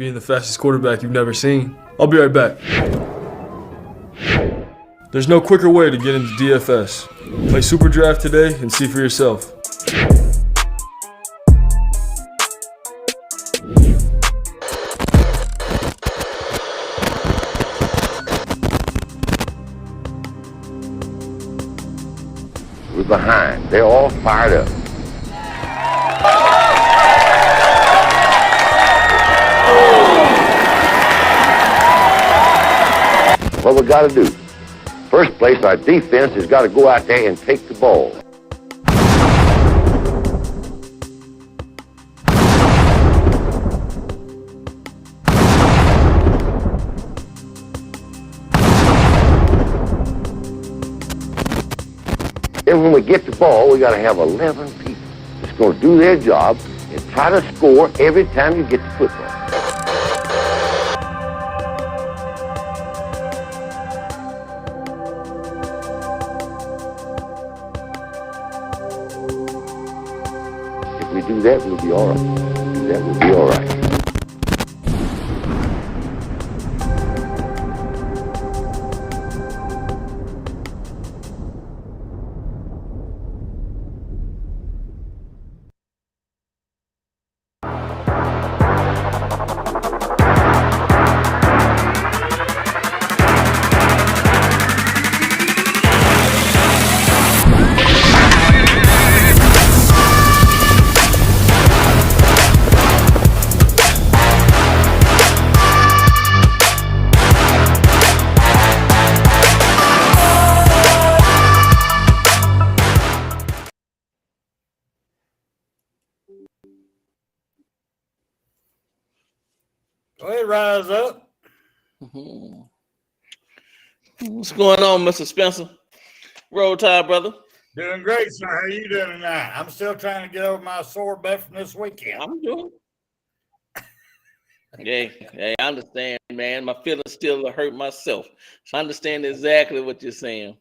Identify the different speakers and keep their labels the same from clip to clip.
Speaker 1: being the fastest quarterback you've never seen. I'll be right back. There's no quicker way to get into DFS. Play Super Draft today and see for yourself.
Speaker 2: We're behind. They're all fired up. What we got to do? First place, our defense has got to go out there and take the ball. Then when we get the ball, we got to have 11 people that's going to do their job and try to score every time you get the football. If we do that, we'll be all right. Do that, we'll be all right.
Speaker 3: Go ahead, rise up.
Speaker 4: What's going on, Mr. Spencer? Roll Tide, brother.
Speaker 3: Doing great, sir. How you doing tonight? I'm still trying to get over my sore butt from this weekend.
Speaker 4: I'm doing. Hey, I understand, man. My feelings still hurt myself. So I understand exactly what you're saying.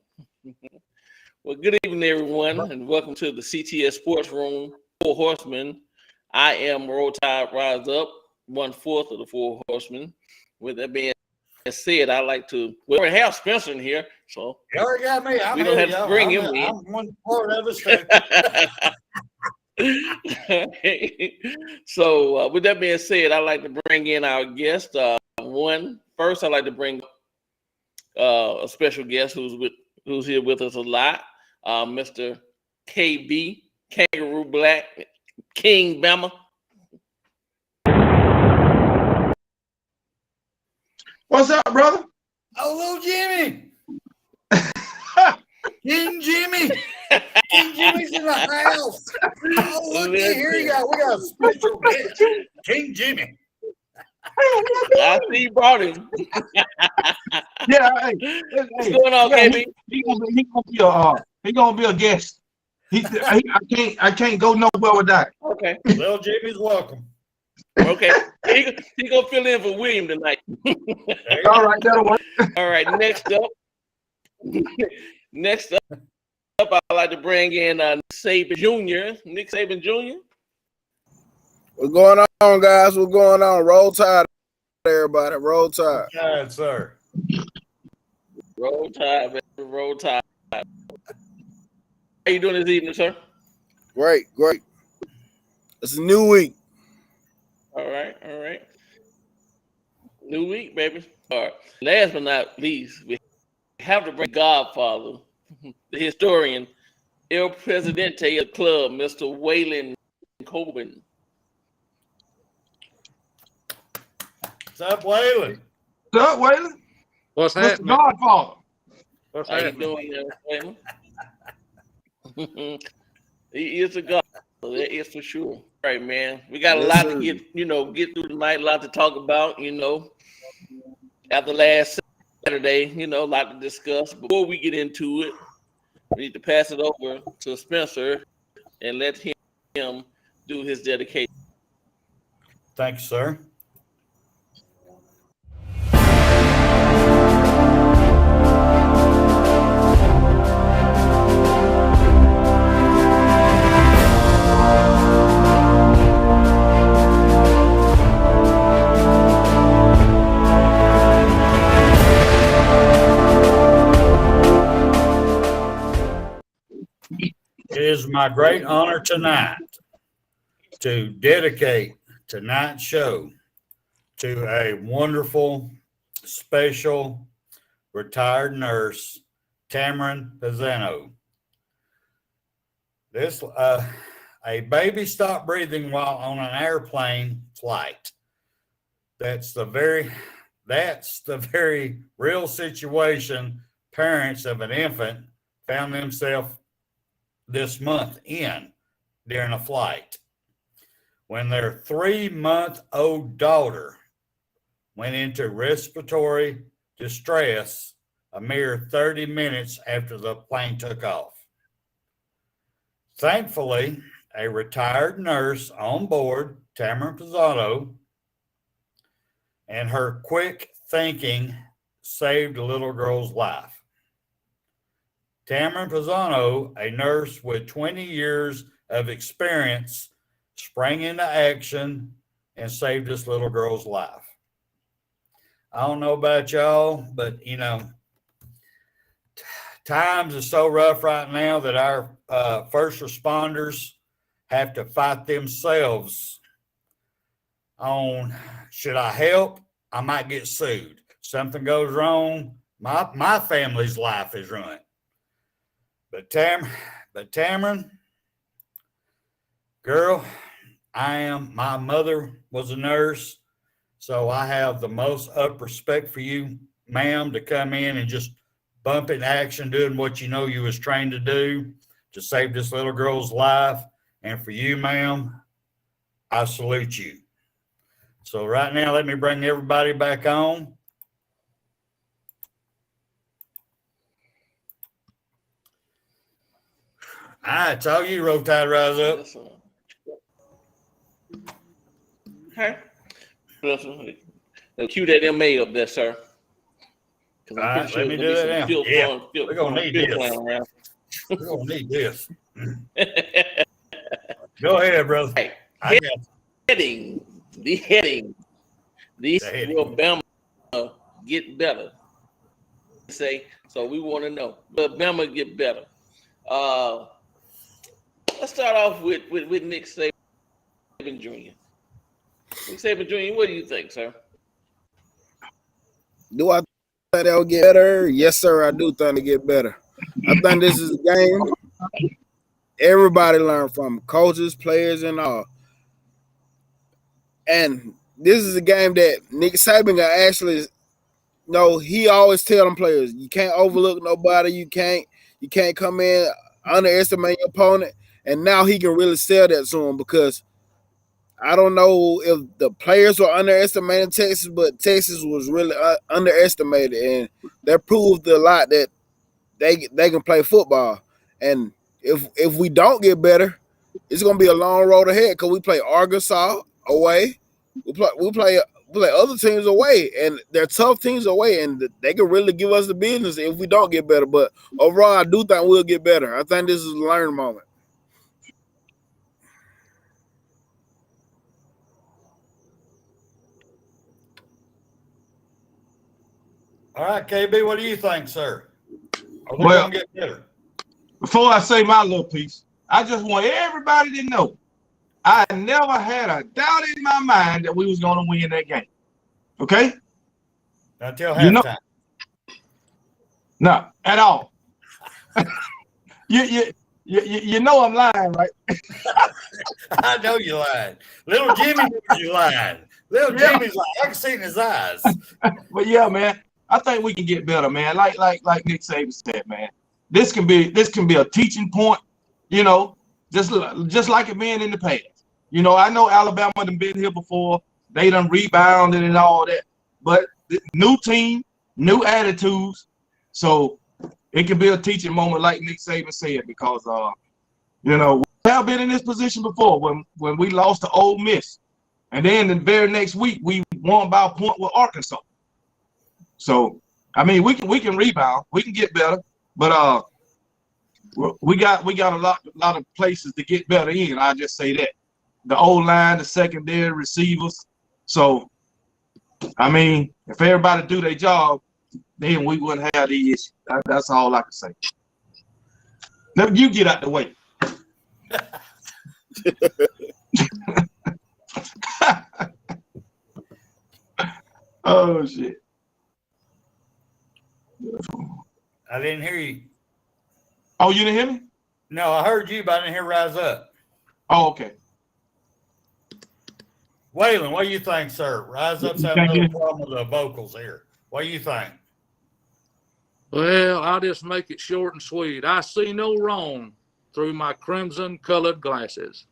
Speaker 4: Well, good evening, everyone, and welcome to the CTS Sports Room, Four Horsemen. I am Roll Tide Rise Up, 1/4 of the Four Horsemen. With that being said, I like to. We already have Spencer in here, so
Speaker 3: You already got me.
Speaker 4: we don't have to bring him in.
Speaker 3: I'm one part of it.
Speaker 4: So, with that being said, I'd like to bring in our guest. First, I'd like to bring a special guest who's here with us a lot, Mr. KB, Kangaroo Black, King Bama.
Speaker 5: What's up, brother?
Speaker 3: Oh, little Jimmy. King Jimmy. King Jimmy's in the house. Oh, look, here you go. We got a special guest. King Jimmy.
Speaker 4: I see you brought him.
Speaker 5: Yeah,
Speaker 4: What's going on, KB?
Speaker 5: He gonna be a guest. I can't go nowhere with that.
Speaker 4: Okay.
Speaker 3: Little Jimmy's welcome.
Speaker 4: Okay. He gonna fill in for William tonight.
Speaker 5: All right, that'll work.
Speaker 4: All right. Next up, I'd like to bring in Nick Saban Jr. Nick Saban Jr.
Speaker 6: What's going on, guys? What's going on? Roll Tide, everybody. Roll Tide.
Speaker 3: Good, sir.
Speaker 4: Roll Tide, baby. Roll Tide. How you doing this evening, sir?
Speaker 6: Great. It's a new week.
Speaker 4: All right. New week, baby. All right. Last but not least, we have to bring Godfather, the historian, El Presidente of the club, Mr. Waylon Coben.
Speaker 3: What's up, Waylon?
Speaker 5: What's up, Waylon?
Speaker 7: What's
Speaker 5: Mr.
Speaker 7: happening?
Speaker 5: Godfather.
Speaker 7: What's
Speaker 4: How you
Speaker 7: happening?
Speaker 4: doing, Waylon? He is a God. That is for sure. All right, man. We got a lot to get through tonight, a lot to talk about, after last Saturday, a lot to discuss. Before we get into it, we need to pass it over to Spencer and let him do his dedication.
Speaker 3: Thank you, sir.
Speaker 7: It is my great honor tonight to dedicate tonight's show to a wonderful, special, retired nurse, Cameron Pisano. This a baby stopped breathing while on an airplane flight. That's the very real situation parents of an infant found themselves this month in during a flight when their 3-month-old daughter went into respiratory distress a mere 30 minutes after the plane took off. Thankfully, a retired nurse on board, Tamara Pisano, and her quick thinking saved the little girl's life. Tamara Pisano, a nurse with 20 years of experience, sprang into action and saved this little girl's life. I don't know about y'all, but times are so rough right now that our first responders have to fight themselves on, should I help? I might get sued. Something goes wrong, my family's life is ruined. But Tamron, girl, my mother was a nurse, so I have the most up respect for you, ma'am, to come in and just bump in action, doing what you know you was trained to do to save this little girl's life. And for you, ma'am, I salute you. So right now, let me bring everybody back on. All right, it's all you, Roll Tide, rise up.
Speaker 4: Okay. Cue that MA up there, sir.
Speaker 7: All right, let me do that now. Yeah, we're going to need this. We're going to need this. Go ahead, brother.
Speaker 4: Hey, the heading. Will Bama get better? Say, so we want to know, will Bama get better? Let's start off with Nick Saban Jr. Nick Saban Jr., what do you think, sir?
Speaker 6: Do I think they'll get better? Yes, sir, I do think they get better. I think this is a game everybody learn from, coaches, players, and all. And this is a game that Nick Saban actually, he always tell them players, you can't overlook nobody, you can't come in, underestimate your opponent. And now he can really sell that to them, because I don't know if the players were underestimating Texas, but Texas was really underestimated, and that proved a lot that they can play football. And if we don't get better, it's gonna be a long road ahead, because we play Arkansas away, we play other teams away, and they're tough teams away, and they can really give us the business if we don't get better. But overall, I do think we'll get better. I think this is a learning moment.
Speaker 7: All right, KB, what do you think, sir? Are we
Speaker 5: Well,
Speaker 7: going to get better?
Speaker 5: Before I say my little piece, I just want everybody to know I never had a doubt in my mind that we was going to win that game. Okay?
Speaker 7: Until halftime.
Speaker 5: No, at all. You know I'm lying, right?
Speaker 7: I know you're lying. Little Jimmy knows you're lying. Little Jimmy's like, I can see in his eyes.
Speaker 5: But yeah, man, I think we can get better, man. Like Nick Saban said, man. This can be a teaching point, just like it been in the past. I know Alabama done been here before. They done rebounded and all that. But new team, new attitudes. So it can be a teaching moment, like Nick Saban said, because we have been in this position before when we lost to Ole Miss. And then the very next week we won by a point with Arkansas. So I mean, we can rebound, we can get better, but we got a lot of places to get better in. I just say that the O-line, the secondary, receivers. So I mean, if everybody do their job, then we wouldn't have the issue. That's all I can say. Let you get out the way. Oh shit.
Speaker 7: I didn't hear you.
Speaker 5: Oh, you didn't hear me?
Speaker 7: No, I heard you, but I didn't hear Rise Up.
Speaker 5: Oh, okay.
Speaker 7: Waylon, what do you think, sir? Rise Up's having another problem with the vocals here. What do you think?
Speaker 8: Well, I'll just make it short and sweet. I see no wrong through my crimson-colored glasses.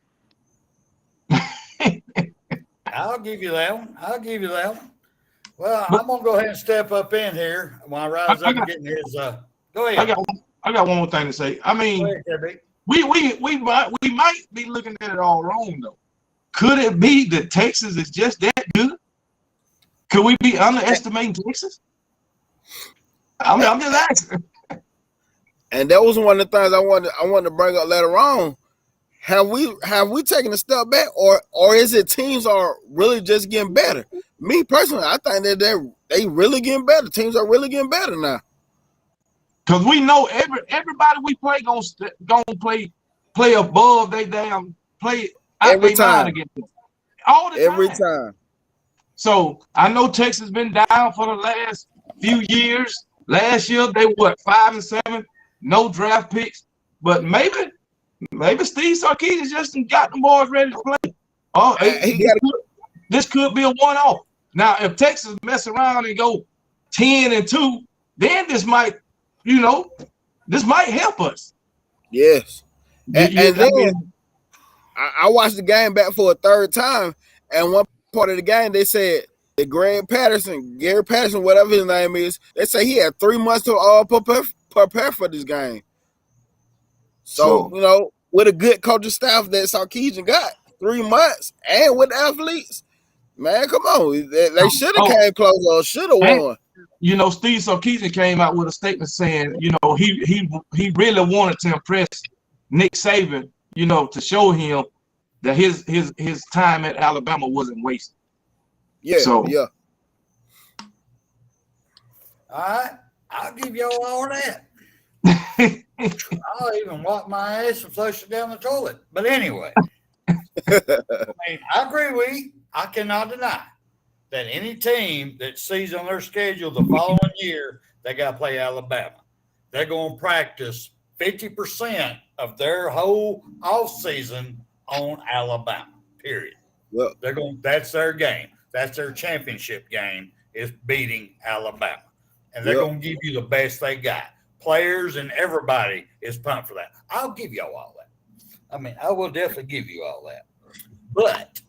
Speaker 7: I'll give you that one. Well, I'm gonna go ahead and step up in here while Rise Up getting his. Go ahead.
Speaker 5: I got one more thing to say. I mean, we might be looking at it all wrong though. Could it be that Texas is just that good? Could we be underestimating Texas? I'm just asking.
Speaker 6: And that was one of the things I wanted to bring up later on. Have we taken a step back, or is it teams are really just getting better? Me personally, I think that they really getting better. Teams are really getting better now.
Speaker 5: Cause we know everybody we play gonna play above they damn play
Speaker 6: every time
Speaker 5: against them. All the
Speaker 6: every
Speaker 5: time.
Speaker 6: time.
Speaker 5: So I know Texas been down for the last few years. Last year they were 5-7, no draft picks, but maybe Steve Sarkisian just got the boys ready to play. Oh, this could be a one-off. Now, if Texas mess around and go 10-2, then this might help us.
Speaker 6: Yes. And then I watched the game back for a third time, and one part of the game they said that Gary Patterson, whatever his name is, they say he had 3 months to prepare for this game. So, with a good coaching staff that Sarkisian got, 3 months, and with athletes, man, come on. They should have came close or should have won.
Speaker 5: Steve Sarkisian came out with a statement saying, he really wanted to impress Nick Saban, to show him that his time at Alabama wasn't wasted.
Speaker 6: Yeah, yeah.
Speaker 7: All right, I'll give y'all all that. I'll even wipe my ass and flush it down the toilet. But anyway, I agree with you. I cannot deny that any team that sees on their schedule the following year, they got to play Alabama. They're going to practice 50% of their whole offseason on Alabama, period.
Speaker 6: Well,
Speaker 7: that's their game. That's their championship game, is beating Alabama. And they're going to give you the best they got. Players and everybody is pumped for that. I'll give y'all all that. I will definitely give you all that. But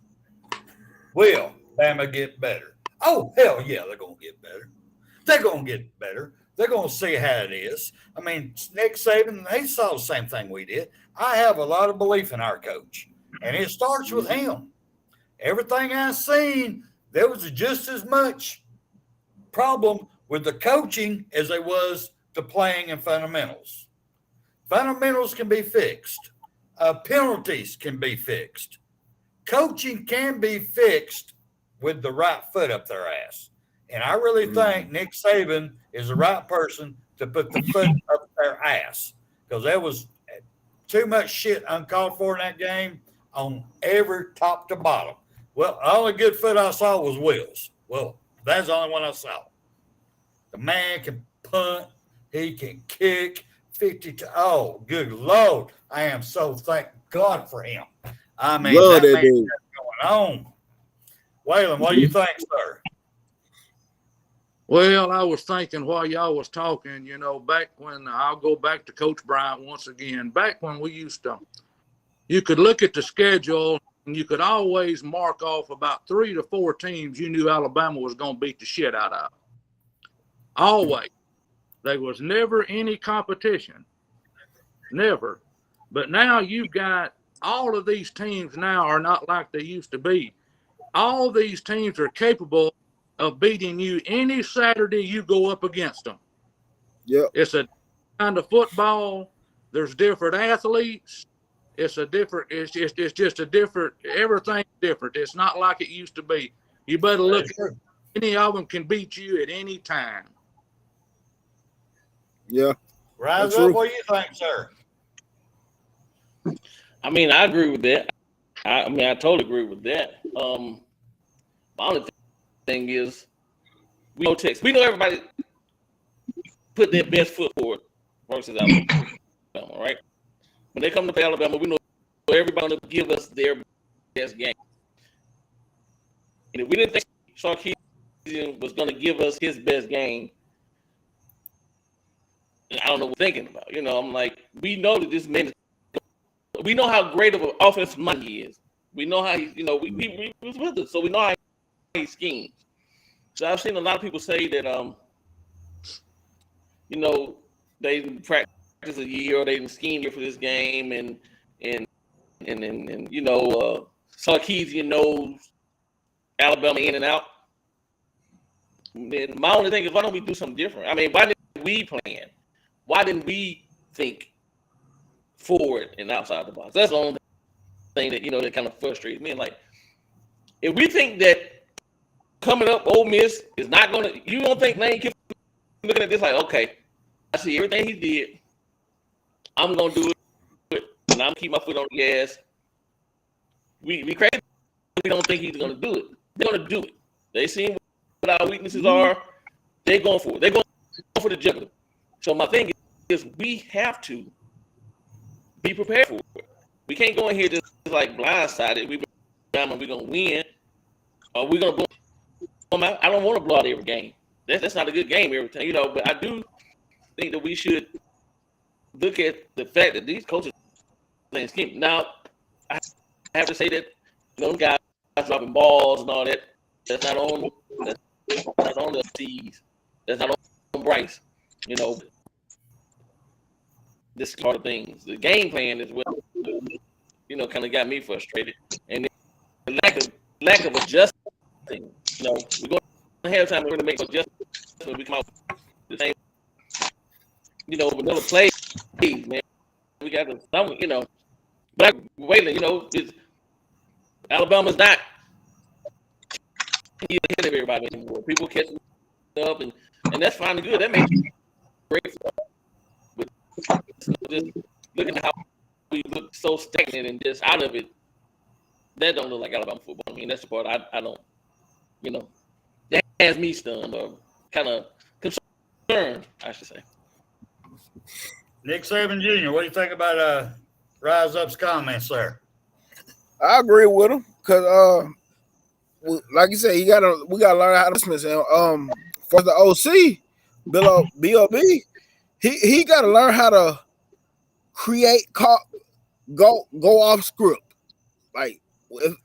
Speaker 7: will Bama get better? Oh, hell yeah, they're going to get better. They're going to get better. They're going to see how it is. Nick Saban, he saw the same thing we did. I have a lot of belief in our coach, and it starts with him. Everything I've seen, there was just as much problem with the coaching as there was the playing and fundamentals. Fundamentals can be fixed. Penalties can be fixed. Coaching can be fixed with the right foot up their ass. And I really think Nick Saban is the right person to put the foot up their ass, because there was too much shit uncalled for in that game on every top to bottom. Well, the only good foot I saw was Will's. Well, that's the only one I saw. The man can punt. He can kick 52. Oh, good Lord. I am so thank God for him. That man's going on. Waylon, what do you think, sir?
Speaker 8: Well, I was thinking while y'all was talking, back when I'll go back to Coach Bryant once again, back when we you could look at the schedule and you could always mark off about 3 to 4 teams you knew Alabama was going to beat the shit out of. Always. There was never any competition. Never. But now you've got all of these teams now are not like they used to be. All these teams are capable of beating you any Saturday you go up against them.
Speaker 6: Yeah.
Speaker 8: It's a kind of football. There's different athletes. It's just a different, everything's different. It's not like it used to be. You better look at any of them can beat you at any time.
Speaker 6: Yeah.
Speaker 7: Rise up, what do you think, sir?
Speaker 4: I agree with that. I mean, I totally agree with that. My only thing is, we know Texas. We know everybody put their best foot forward versus Alabama, right? When they come to play Alabama, we know everybody will give us their best game. And if we didn't think Sarkisian was going to give us his best game, I don't know what we're thinking about. You know, I'm like, we know that this man, we know how great of an offensive mind he is. We know how he, you know, we was with us, so we know how he schemes. So I've seen a lot of people say that, you know, they didn't practice a year or they didn't scheme here for this game, and you know, Sarkisian knows Alabama in and out. And my only thing is, why don't we do something different? I mean, why didn't we plan? Why didn't we think forward and outside the box? That's the only thing that, you know, that kind of frustrates me. Like, if we think that coming up, Ole Miss is not going to, you don't think Lane Kiffin looking at this like, okay, I see everything he did. I'm going to do it, and I'm going to keep my foot on the gas. We crazy. We don't think he's going to do it. They're going to do it. They see what our weaknesses are. They're going for it. They're going for the jugular. So my thing is, we have to be prepared for it. We can't go in here just like blindsided. We're going to win, or we're going to blow them out. I don't want to blow out every game. That's not a good game every time, you know. But I do think that we should look at the fact that these coaches playing scheme. Now, I have to say that, you know, guys dropping balls and all that. That's not on the C's. That's not on Bryce. You know, this part of things. The game plan is what, you know, kind of got me frustrated, and the lack of adjusting. You know, we're going to have time to make adjustments. We come out with the same, you know, vanilla plays, man. We got to, you know, but Waylon, you know, Alabama's not ahead of everybody anymore. People catching up, and that's fine and good. That makes it great. But just looking at how we look so stagnant and just out of it, that don't look like Alabama football. I mean, that's the part I don't, you know, that has me stunned or kind of concerned, I should say.
Speaker 7: Nick Saban Jr., what do you think about Rise Up's comments there?
Speaker 6: I agree with him because, like you said, we gotta learn how to dismiss him. For the OC, B.O.B., he got to learn how to go off script. Like,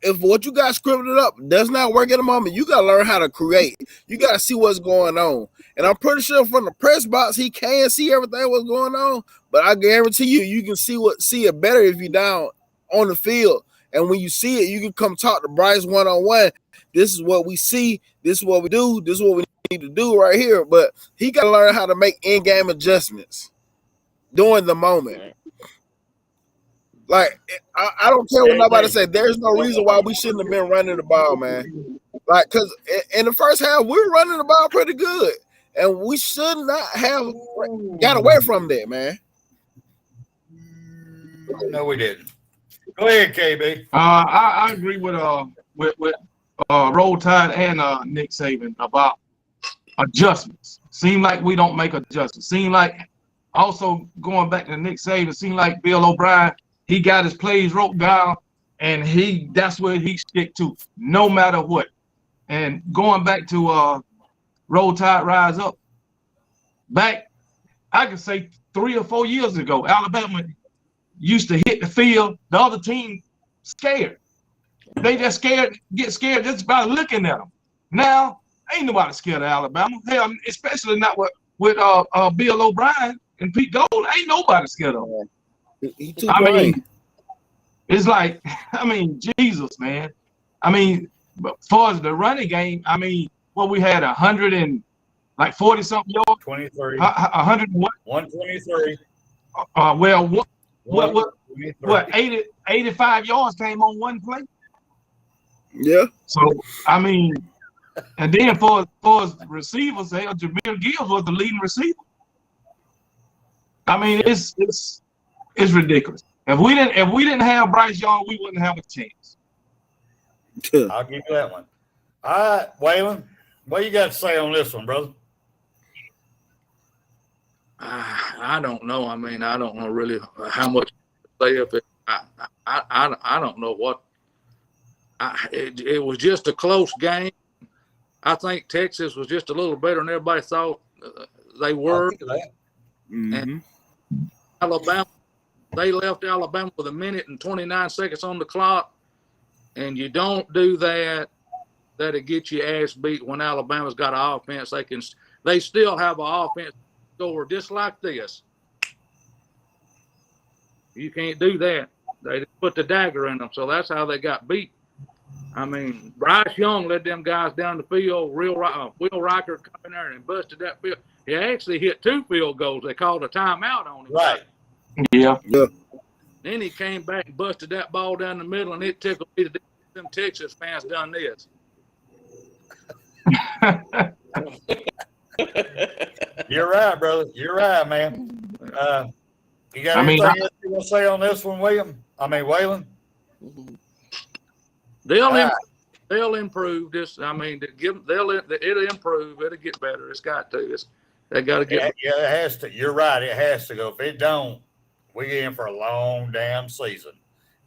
Speaker 6: if what you got scripted up does not work at the moment, you got to learn how to create. You got to see what's going on. And I'm pretty sure from the press box, he can see everything what's going on. But I guarantee you can see it better if you're down on the field. And when you see it, you can come talk to Bryce one-on-one. This is what we see. This is what we do. This is what we need to do right here. But he got to learn how to make in-game adjustments during the moment. Like, I don't care what nobody say. There's no reason why we shouldn't have been running the ball, man. Like, because in the first half, we were running the ball pretty good. And we should not have got away from that, man.
Speaker 7: No, we didn't. Go ahead, KB.
Speaker 5: I agree with Roll Tide and Nick Saban about adjustments. Seem like we don't make adjustments. Seem like, also going back to Nick Saban, seem like Bill O'Brien, he got his plays wrote down, and that's where he stick to, no matter what. And going back to Roll Tide Rise Up, back, I could say 3 or 4 years ago, Alabama used to hit the field, the other team scared. They just get scared just by looking at them. Now, ain't nobody scared of Alabama. Hell, especially not with Bill O'Brien and Pete Gold. Ain't nobody scared of them. I mean, it's like, I mean, Jesus, man. I mean, but as far as the running game, I mean, we had 140 something yards.
Speaker 7: 23.
Speaker 5: 100 what?
Speaker 7: 123.
Speaker 5: What 85 yards came on one play?
Speaker 6: Yeah.
Speaker 5: So I mean, and then for as receivers, Jameer Gibbs was the leading receiver. I mean, it's ridiculous. If we didn't have Bryce Young, we wouldn't have a chance.
Speaker 7: I'll give you that one. All right, Waylon, what you got to say on this one, brother?
Speaker 8: I don't know. I mean, I don't know really how much to say if it. I don't know what. It was just a close game. I think Texas was just a little better than everybody thought they were.
Speaker 6: Mm-hmm.
Speaker 8: And Alabama, they left Alabama with 1 minute and 29 seconds on the clock, and you don't do that. That'll get your ass beat when Alabama's got an offense. They still have an offense score just like this. You can't do that. They put the dagger in them, so that's how they got beat. I mean, Bryce Young led them guys down the field. Will Riker come in there and busted that field. He actually hit 2 field goals. They called a timeout on him.
Speaker 7: Right.
Speaker 5: Yeah.
Speaker 8: Then he came back and busted that ball down the middle, and it tickled me to death. Them Texas fans done this.
Speaker 7: You're right, brother. You're right, man. You got anything else you want to say on this one, Waylon?
Speaker 8: They'll improve this. I mean, it'll improve. It'll get better. It's got to. They got to get.
Speaker 7: Yeah, it has to. You're right. It has to go. If it don't, we get in for a long damn season,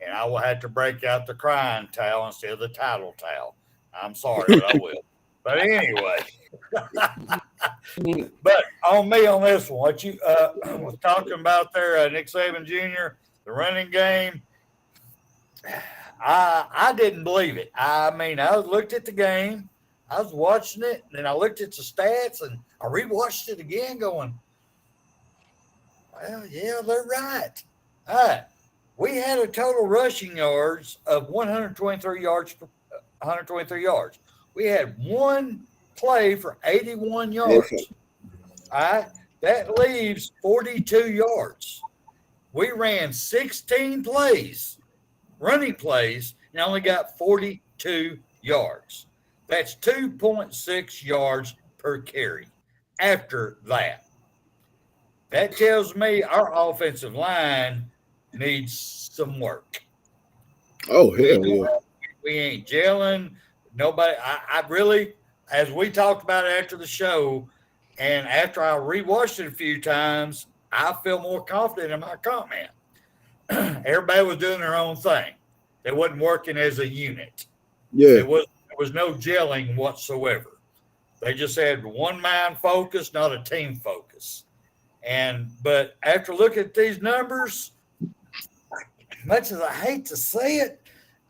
Speaker 7: and I will have to break out the crying towel instead of the title towel. I'm sorry, but I will. But anyway, but on me on this one, what you was talking about there, Nick Saban Jr., the running game. I didn't believe it. I mean, I looked at the game, I was watching it, and then I looked at the stats, and I rewatched it again going, well, yeah, they're right. All right. We had a total rushing yards of 123 yards. We had one play for 81 yards. All right. That leaves 42 yards. We ran 16 plays. Running plays, and only got 42 yards. That's 2.6 yards per carry. After that, that tells me our offensive line needs some work.
Speaker 6: Oh, hell yeah.
Speaker 7: We ain't gelling. Nobody, I really, as we talked about it after the show, and after I rewatched it a few times, I feel more confident in my comment. Everybody was doing their own thing. They wasn't working as a unit.
Speaker 6: Yeah.
Speaker 7: There was no gelling whatsoever. They just had one mind focus, not a team focus. But after looking at these numbers, as much as I hate to say it,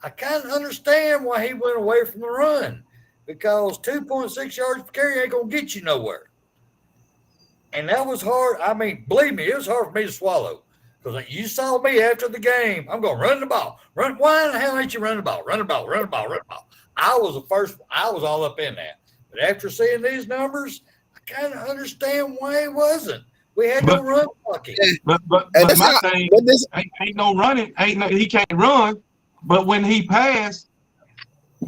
Speaker 7: I kind of understand why he went away from the run, because 2.6 yards per carry ain't going to get you nowhere. And that was hard. I mean, believe me, it was hard for me to swallow. Because you saw me after the game. I'm going to run the ball. Why in the hell ain't you running the ball? Run the ball. I was all up in that. But after seeing these numbers, I kind of understand why he wasn't. We had no run blocking.
Speaker 5: But my thing ain't no running. He can't run. But when he passed,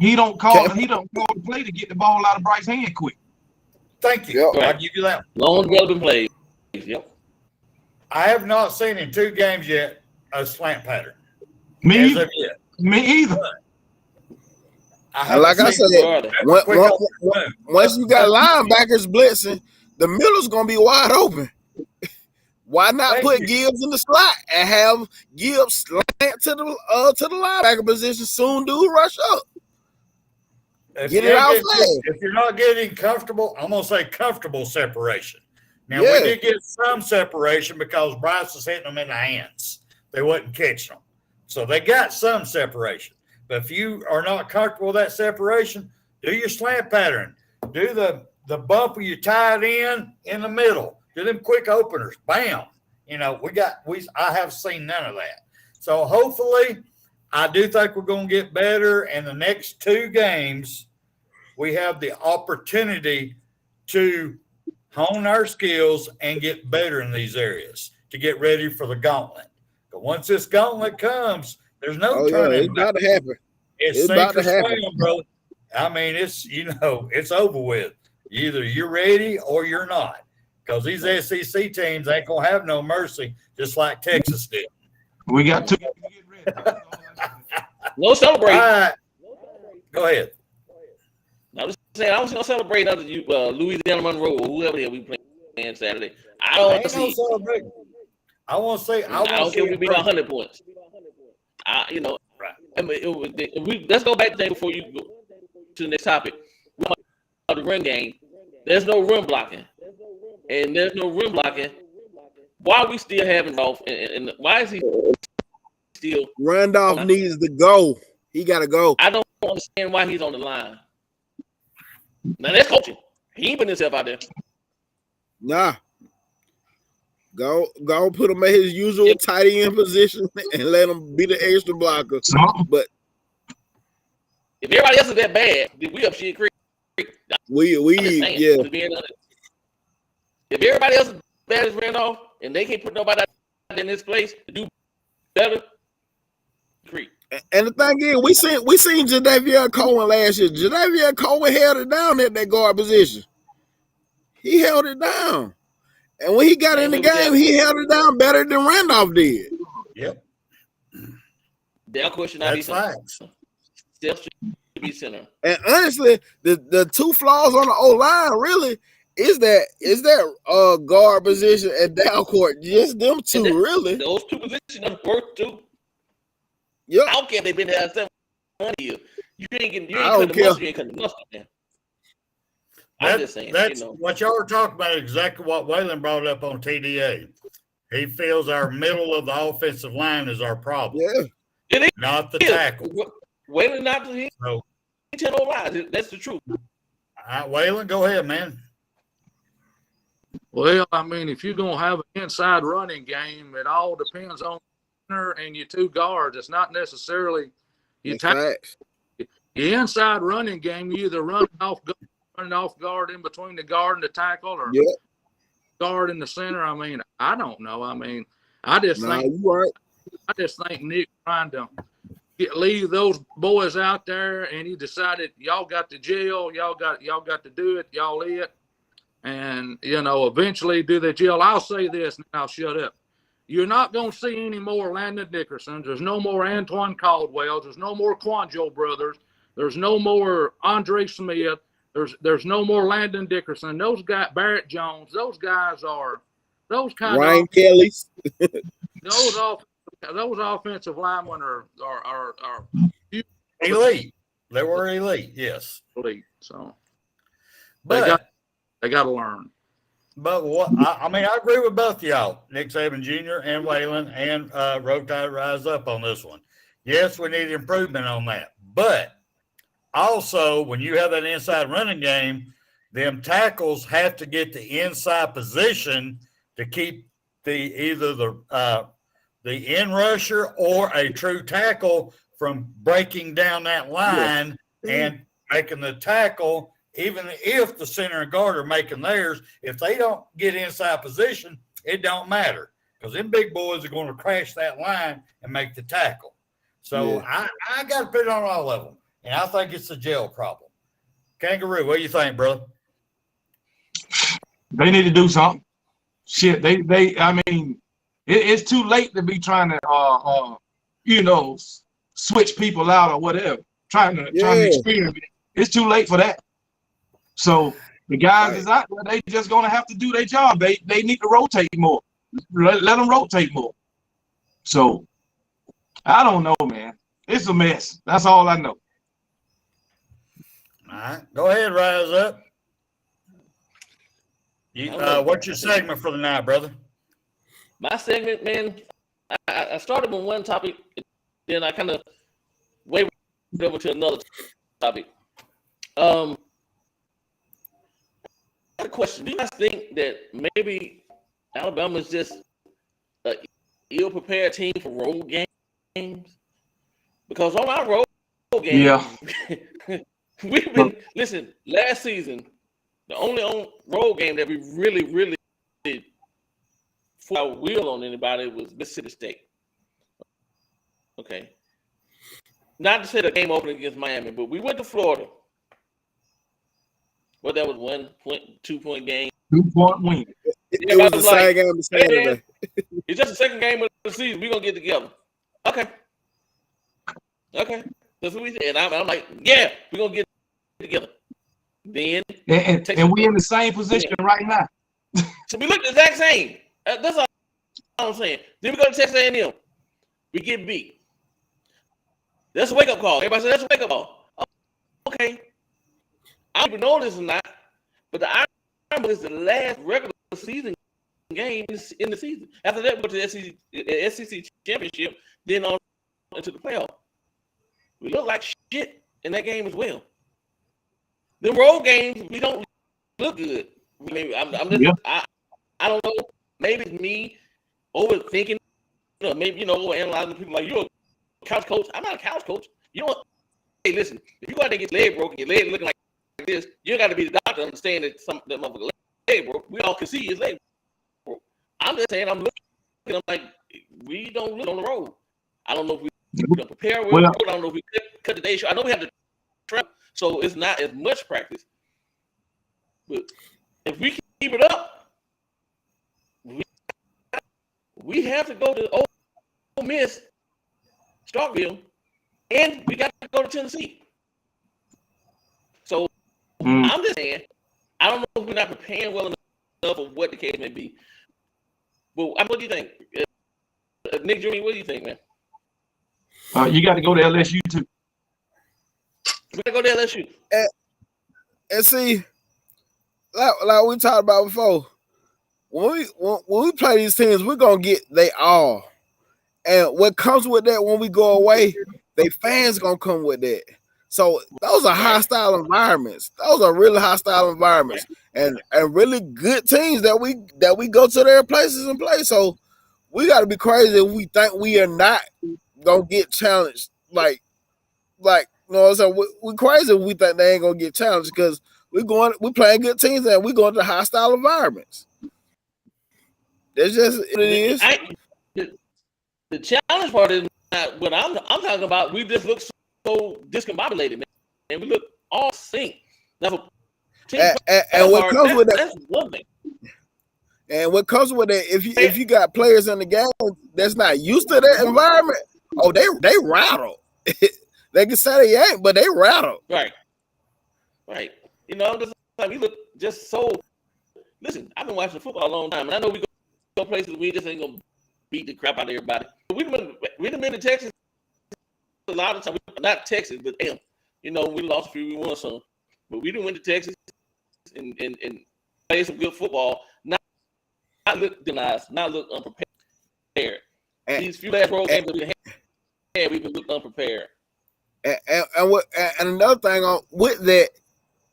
Speaker 5: he don't call the play to get the ball out of Bryce's hand quick.
Speaker 7: Thank you.
Speaker 4: Yep.
Speaker 7: I'll give you that.
Speaker 4: Long golden plays. Yep.
Speaker 7: I have not seen in 2 games yet a slant pattern.
Speaker 5: Me either.
Speaker 6: Like I said, once you got linebackers blitzing, the middle's gonna be wide open. Why not put Gibbs in the slot and have Gibbs slant to the linebacker position? Soon do rush up.
Speaker 7: If you're not getting comfortable, I'm gonna say comfortable separation. Now, we did get some separation because Bryce was hitting them in the hands. They wasn't catching them. So they got some separation. But if you are not comfortable with that separation, do your slant pattern. Do the bump where you tie it in the middle. Do them quick openers. Bam. I have seen none of that. So hopefully, I do think we're going to get better. And the next 2 games, we have the opportunity to hone our skills and get better in these areas to get ready for the gauntlet. But once this gauntlet comes, there's no turning.
Speaker 6: It's about to happen.
Speaker 7: It's about to happen, brother. I mean, it's over with. Either you're ready or you're not, because these SEC teams ain't gonna have no mercy, just like Texas did.
Speaker 5: We got two.
Speaker 4: No celebrating.
Speaker 7: All right. Go ahead.
Speaker 4: I was saying I was gonna celebrate other you, Louisiana Monroe or whoever we playing Saturday. I don't want to see.
Speaker 7: Celebrating. I want to say.
Speaker 4: I don't care if we beat 100 points. You know, I mean, let's go back to the before you go to the next topic. The run game. There's no run blocking, and there's no run blocking. Why are we still having Ralph? And why is he still?
Speaker 6: Randolph needs to go. He got to go.
Speaker 4: I don't understand why he's on the line. Now that's coaching. He ain't putting himself out there.
Speaker 6: Nah. Go put him at his usual tight end position and let him be the extra blocker. But
Speaker 4: if everybody else is that bad, then we up shit creek.
Speaker 6: We yeah.
Speaker 4: If everybody else is bad as Randolph and they can't put nobody in this place to do better, creek.
Speaker 6: And the thing is, we seen Jadavion Cohen last year. Jadavion Cohen held it down at that guard position. He held it down. And when he got in the game, he held it down better than Randolph did.
Speaker 7: Yep.
Speaker 4: That question not be center. Steph should be center.
Speaker 6: And honestly, the two flaws on the O-line really is that guard position and down court. Just them two, really.
Speaker 4: Those two positions are worth too.
Speaker 6: Yep.
Speaker 4: I don't care if they've been there 7 years. You ain't cutting the mustard, man. I'm just saying.
Speaker 7: That's what y'all are talking about. Exactly what Waylon brought up on TDA. He feels our middle of the offensive line is our problem.
Speaker 6: Yeah,
Speaker 7: not the tackle.
Speaker 4: Waylon not the hit.
Speaker 7: No.
Speaker 4: He tell no lies. That's the truth.
Speaker 7: Waylon, go ahead, man.
Speaker 8: Well, I mean, if you're gonna have an inside running game, it all depends on and your two guards. It's not necessarily your inside running game. You either running off guard in between the guard and the tackle, or guard in the center. I mean, I don't know. I mean, I just think Nick trying to leave those boys out there, and he decided y'all got to jail, y'all got to do it, y'all it, and eventually do the jail. I'll say this, and I'll shut up. You're not going to see any more Landon Dickersons. There's no more Antoine Caldwell. There's no more Quanjo brothers. There's no more Andre Smith. There's no more Landon Dickerson. Those guys, Barrett Jones. Those guys are those kind
Speaker 6: Ryan Kelly's.
Speaker 8: Those offensive linemen are
Speaker 7: elite. They were elite. Yes,
Speaker 8: elite. So,
Speaker 7: but
Speaker 8: they got to learn.
Speaker 7: But I mean, I agree with both y'all, Nick Saban Jr. and Waylon and Roll Tide Rise Up on this one. Yes, we need improvement on that. But also, when you have that inside running game, them tackles have to get the inside position to keep either the in rusher or a true tackle from breaking down that line and making the tackle. Even if the center and guard are making theirs, if they don't get inside position, it don't matter because them big boys are going to crash that line and make the tackle. So I got to put it on all of them, and I think it's a jail problem. Kangaroo, what do you think, brother?
Speaker 5: They need to do something. Shit, I mean, it's too late to be trying to, switch people out or whatever. Trying to experiment. It's too late for that. So the guys is out there, they just gonna have to do their job. They need to rotate more. Let them rotate more. So I don't know, man. It's a mess. That's all I know.
Speaker 7: All right, go ahead, Rise Up. What's your segment for the night, brother?
Speaker 4: My segment, man. I started with one topic, then I kind of wavered over to another topic. A question: do you guys think that maybe Alabama is just an ill-prepared team for road games? Because on our road games, we've been last season, the only road game that we really did put our wheel on anybody was Mississippi State. Okay, not to say the game opening against Miami, but we went to Florida. Well, that was 1 point, 2 point game.
Speaker 5: 2-point win.
Speaker 6: It was the same game Saturday.
Speaker 4: It's just the second game of the season. We're going to get together. Okay. That's what we said. And I'm like, yeah, we're gonna get together. Then
Speaker 5: and we in the same position right now.
Speaker 4: So we look the exact same. That's all I'm saying. Then we go to Texas A&M. We get beat. That's a wake-up call. Everybody said that's a wake-up call. Okay. I don't even know this or not, but the Iron Bowl is the last regular season game in the season. After that, we go to the SEC championship, then on into the playoff. We look like shit in that game as well. The road games, we don't look good. Maybe I'm just,
Speaker 5: Yeah.
Speaker 4: I don't know. Maybe it's me overthinking. Maybe analyzing people like you're a couch coach. I'm not a couch coach. You know what? Hey, listen. If you go out there and get your leg broken, your leg looking like this, you got to be the doctor to understand that that motherfucker leg broke. We all can see his leg broke. I'm just saying. I'm like, we don't look on the road. I don't know if we don't prepare well. I don't know if we cut the day short. I know we have to travel, so it's not as much practice. But if we keep it up, we have to go to Ole Miss, Starkville, and we got to go to Tennessee. So I'm just saying, I don't know if we're not preparing well enough of what the case may be. But what do you think? Nick Jr., what do you think, man?
Speaker 5: You got to go to LSU too.
Speaker 4: We got to go to LSU.
Speaker 6: And see, like we talked about before, when we play these teams, we're gonna get they all. And what comes with that when we go away, they fans gonna come with that. So those are hostile environments. Those are really hostile environments, and really good teams that we go to their places and play. So we got to be crazy if we think we are not gonna get challenged. Like you know what I'm saying? We crazy if we think they ain't gonna get challenged because we playing good teams and we going to hostile environments. That's just it is.
Speaker 4: The challenge part is not what I'm talking about. We just look so discombobulated, man. And we look all synced. And
Speaker 6: what comes with that,
Speaker 4: that's one thing.
Speaker 6: And what comes with that, if you got players in the game that's not used to that environment, oh, they rattle. They can say they ain't, but they rattle.
Speaker 4: Right. Just like we look just so. Listen, I've been watching football a long time, and I know we go places we just ain't gonna beat the crap out of everybody. But we've been to Texas a lot of times. Not Texas, but damn, we lost a few, we won some. But we done went to Texas and played some good football. Not look denied, not look unprepared. These few last road games that we had, we've been looked unprepared.
Speaker 6: And another thing with that,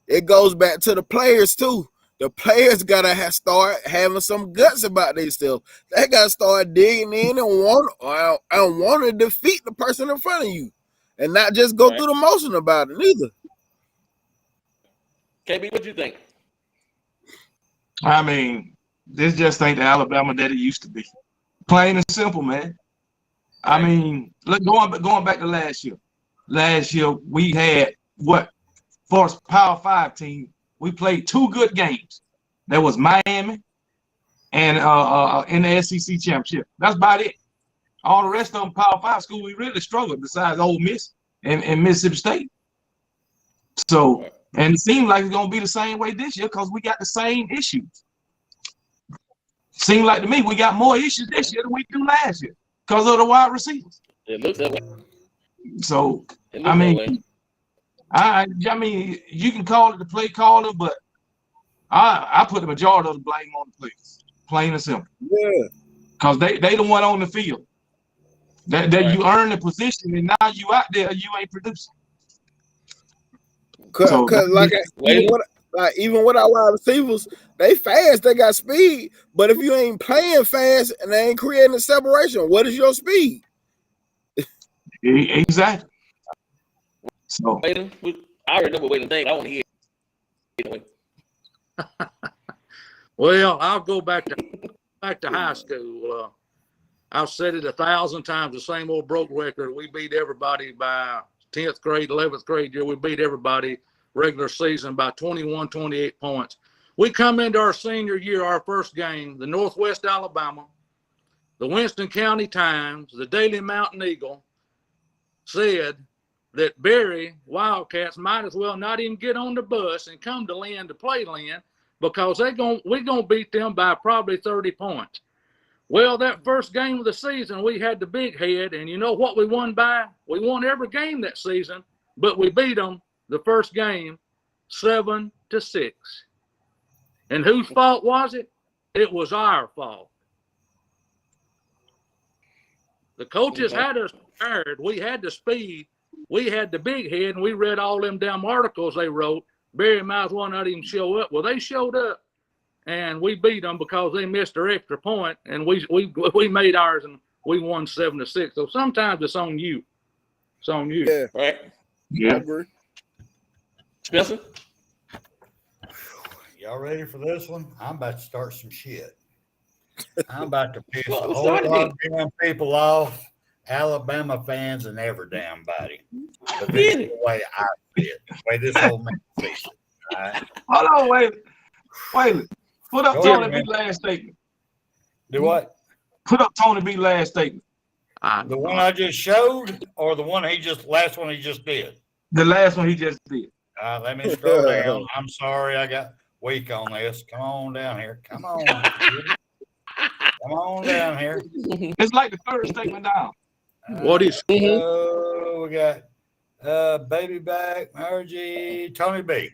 Speaker 6: it goes back to the players too. The players gotta start having some guts about themselves. They gotta start digging in and want to defeat the person in front of you, and not just go through the motion about it neither.
Speaker 4: KB, what you think?
Speaker 5: I mean, this just ain't the Alabama that it used to be. Plain and simple, man. I mean, look, going back to last year. Last year we had for a Power 5 team, we played 2 good games. That was Miami and in the SEC championship. That's about it. All the rest of them Power 5 schools, we really struggled besides Ole Miss and Mississippi State. So, and it seems like it's gonna be the same way this year because we got the same issues. Seems like to me we got more issues this year than we do last year because of the wide receivers.
Speaker 4: It looks that way.
Speaker 5: So I mean, you can call it the play caller, but I put the majority of the blame on the players, plain and simple.
Speaker 6: Yeah,
Speaker 5: because they the one on the field. That you earn the position, and now you out there, you ain't producing.
Speaker 6: Cause even with our wide receivers, they fast, they got speed. But if you ain't playing fast and they ain't creating a separation, what is your speed?
Speaker 5: Exactly. So
Speaker 4: I already know what Wayne think. I want to hear it.
Speaker 8: Well, I'll go back to high school. I've said it 1,000 times, the same old broke record. We beat everybody by 10th grade, 11th grade year. We beat everybody regular season by 21, 28 points. We come into our senior year, our first game, the Northwest Alabama. the Winston County Times, the Daily Mountain Eagle said that Berry Wildcats might as well not even get on the bus and come to Lynn to play Lynn because we're gonna beat them by probably 30 points. Well, that first game of the season, we had the big head, and you know what we won by? We won every game that season, but we beat them the first game 7-6. And whose fault was it? It was our fault. The coaches had us prepared. We had the speed. We had the big head, and we read all them damn articles they wrote. Barry might as well not even show up. Well, they showed up, and we beat them because they missed their extra point, and we made ours, and we won 7-6. So sometimes it's on you. It's on you.
Speaker 6: Yeah.
Speaker 4: Right?
Speaker 6: I agree.
Speaker 4: Spencer?
Speaker 7: Y'all ready for this one? I'm about to start some shit. I'm about to piss
Speaker 4: Well,
Speaker 7: a whole lot of damn people off, Alabama fans and every damn body. But this is the way I feel, the way this old man feels. All right?
Speaker 5: Hold on, wait. Put up
Speaker 7: Go
Speaker 5: Tony
Speaker 7: ahead,
Speaker 5: B last statement.
Speaker 7: Do what?
Speaker 5: Put up Tony B last statement.
Speaker 7: The one I just showed, or the one last one he just did?
Speaker 5: The last one he just did.
Speaker 7: Let me scroll down. I'm sorry, I got weak on this. Come on down here. Come on. Come on down here.
Speaker 5: It's like the third statement down.
Speaker 8: What is
Speaker 7: we got Baby Back, Margie, Tony B.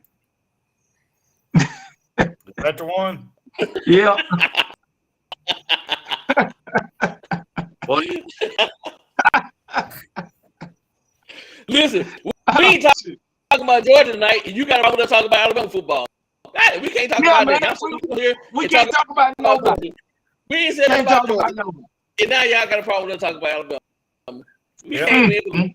Speaker 7: Is that the one?
Speaker 5: Yeah.
Speaker 8: what?
Speaker 4: Listen, we ain't talking about Georgia tonight, and you got to talk about Alabama football. Hey, we can't talk about that.
Speaker 5: We can't talk about nobody.
Speaker 4: We ain't said
Speaker 5: Can't
Speaker 4: about
Speaker 5: talk about
Speaker 4: Georgia.
Speaker 5: nobody.
Speaker 4: And now y'all got a problem with us talking about Alabama. We
Speaker 5: Yeah.
Speaker 4: can't be able to.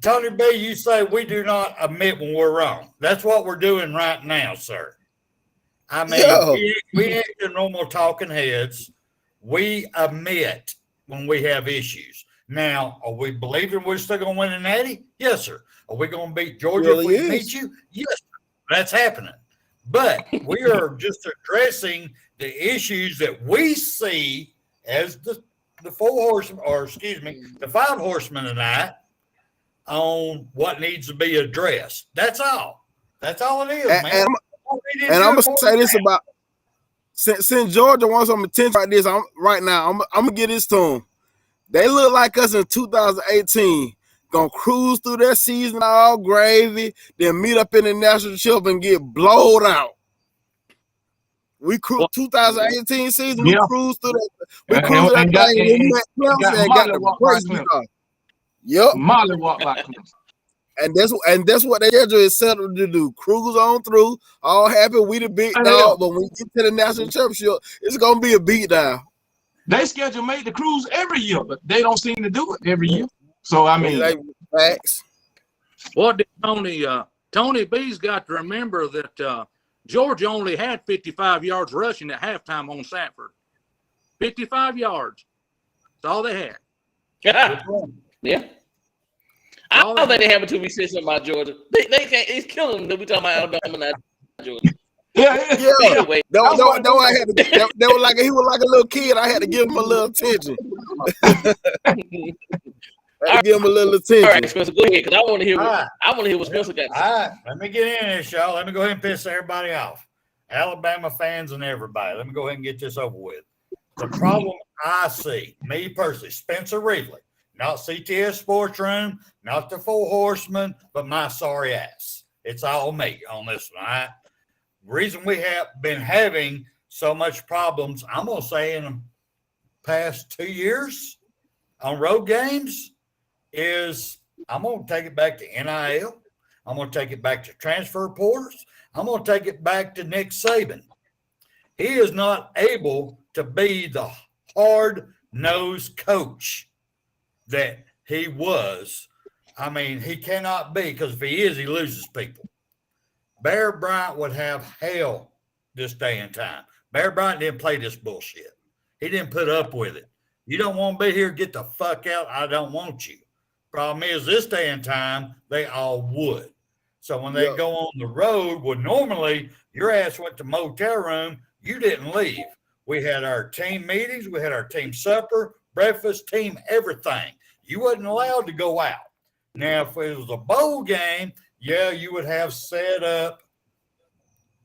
Speaker 7: Tony B, you say we do not admit when we're wrong. That's what we're doing right now, sir. I mean, we ain't the normal talking heads. We admit when we have issues. Now, are we believing we're still going to win an Natty? Yes, sir. Are we going to beat Georgia if we beat you? Yes, sir. That's happening. But we are just addressing the issues that we see as the four horsemen, or excuse me, the five horsemen tonight on what needs to be addressed. That's all. That's all it is, man.
Speaker 6: And I'm gonna say this about since Georgia wants some attention like this, I'm gonna get this to them. They look like us in 2018, gonna cruise through their season all gravy, then meet up in the national championship and get blowed out. We 2018 season, we cruised through that. We cruised that thing. We got the crazy car. Yep.
Speaker 5: Molly walked by Clemson.
Speaker 6: And that's what they is set up to do. Cruise on through, all happy, we the big dog, but when we get to the national championship, it's gonna be a beat down.
Speaker 5: They schedule made the cruise every year, but they don't seem to do it every year. So I mean,
Speaker 6: facts.
Speaker 8: What did Tony B's got to remember that Georgia only had 55 yards rushing at halftime on Sanford. 55 yards. That's all they had.
Speaker 4: Yeah. I don't think they have it till we say something about Georgia. They can't. It's killing them that we talking about Alabama, not Georgia.
Speaker 6: Yeah. Anyway, that I had to. That was like he was like a little kid. I had to give him a little attention. Give him a little attention.
Speaker 4: All right, Spencer, go ahead, because I want to hear. I want to hear what Spencer got to say.
Speaker 7: All right, let me get in this, y'all. Let me go ahead and piss everybody off, Alabama fans and everybody. Let me go ahead and get this over with. The problem I see, me personally, Spencer Reevely, not CTS Sports Room, not the Four Horsemen, but my sorry ass. It's all me on this one. All right. Reason we have been having so much problems, I'm gonna say in the past 2 years on road games, is I'm going to take it back to NIL. I'm going to take it back to transfer portals. I'm going to take it back to Nick Saban. He is not able to be the hard-nosed coach that he was. I mean, he cannot be, because if he is, he loses people. Bear Bryant would have hell this day and time. Bear Bryant didn't play this bullshit. He didn't put up with it. You don't want to be here, get the fuck out. I don't want you. Problem is, this day and time, they all would. So when they go on the road, well, normally your ass went to motel room, you didn't leave. We had our team meetings. We had our team supper, breakfast, team everything. You wasn't allowed to go out. Now, if it was a bowl game, yeah, you would have set up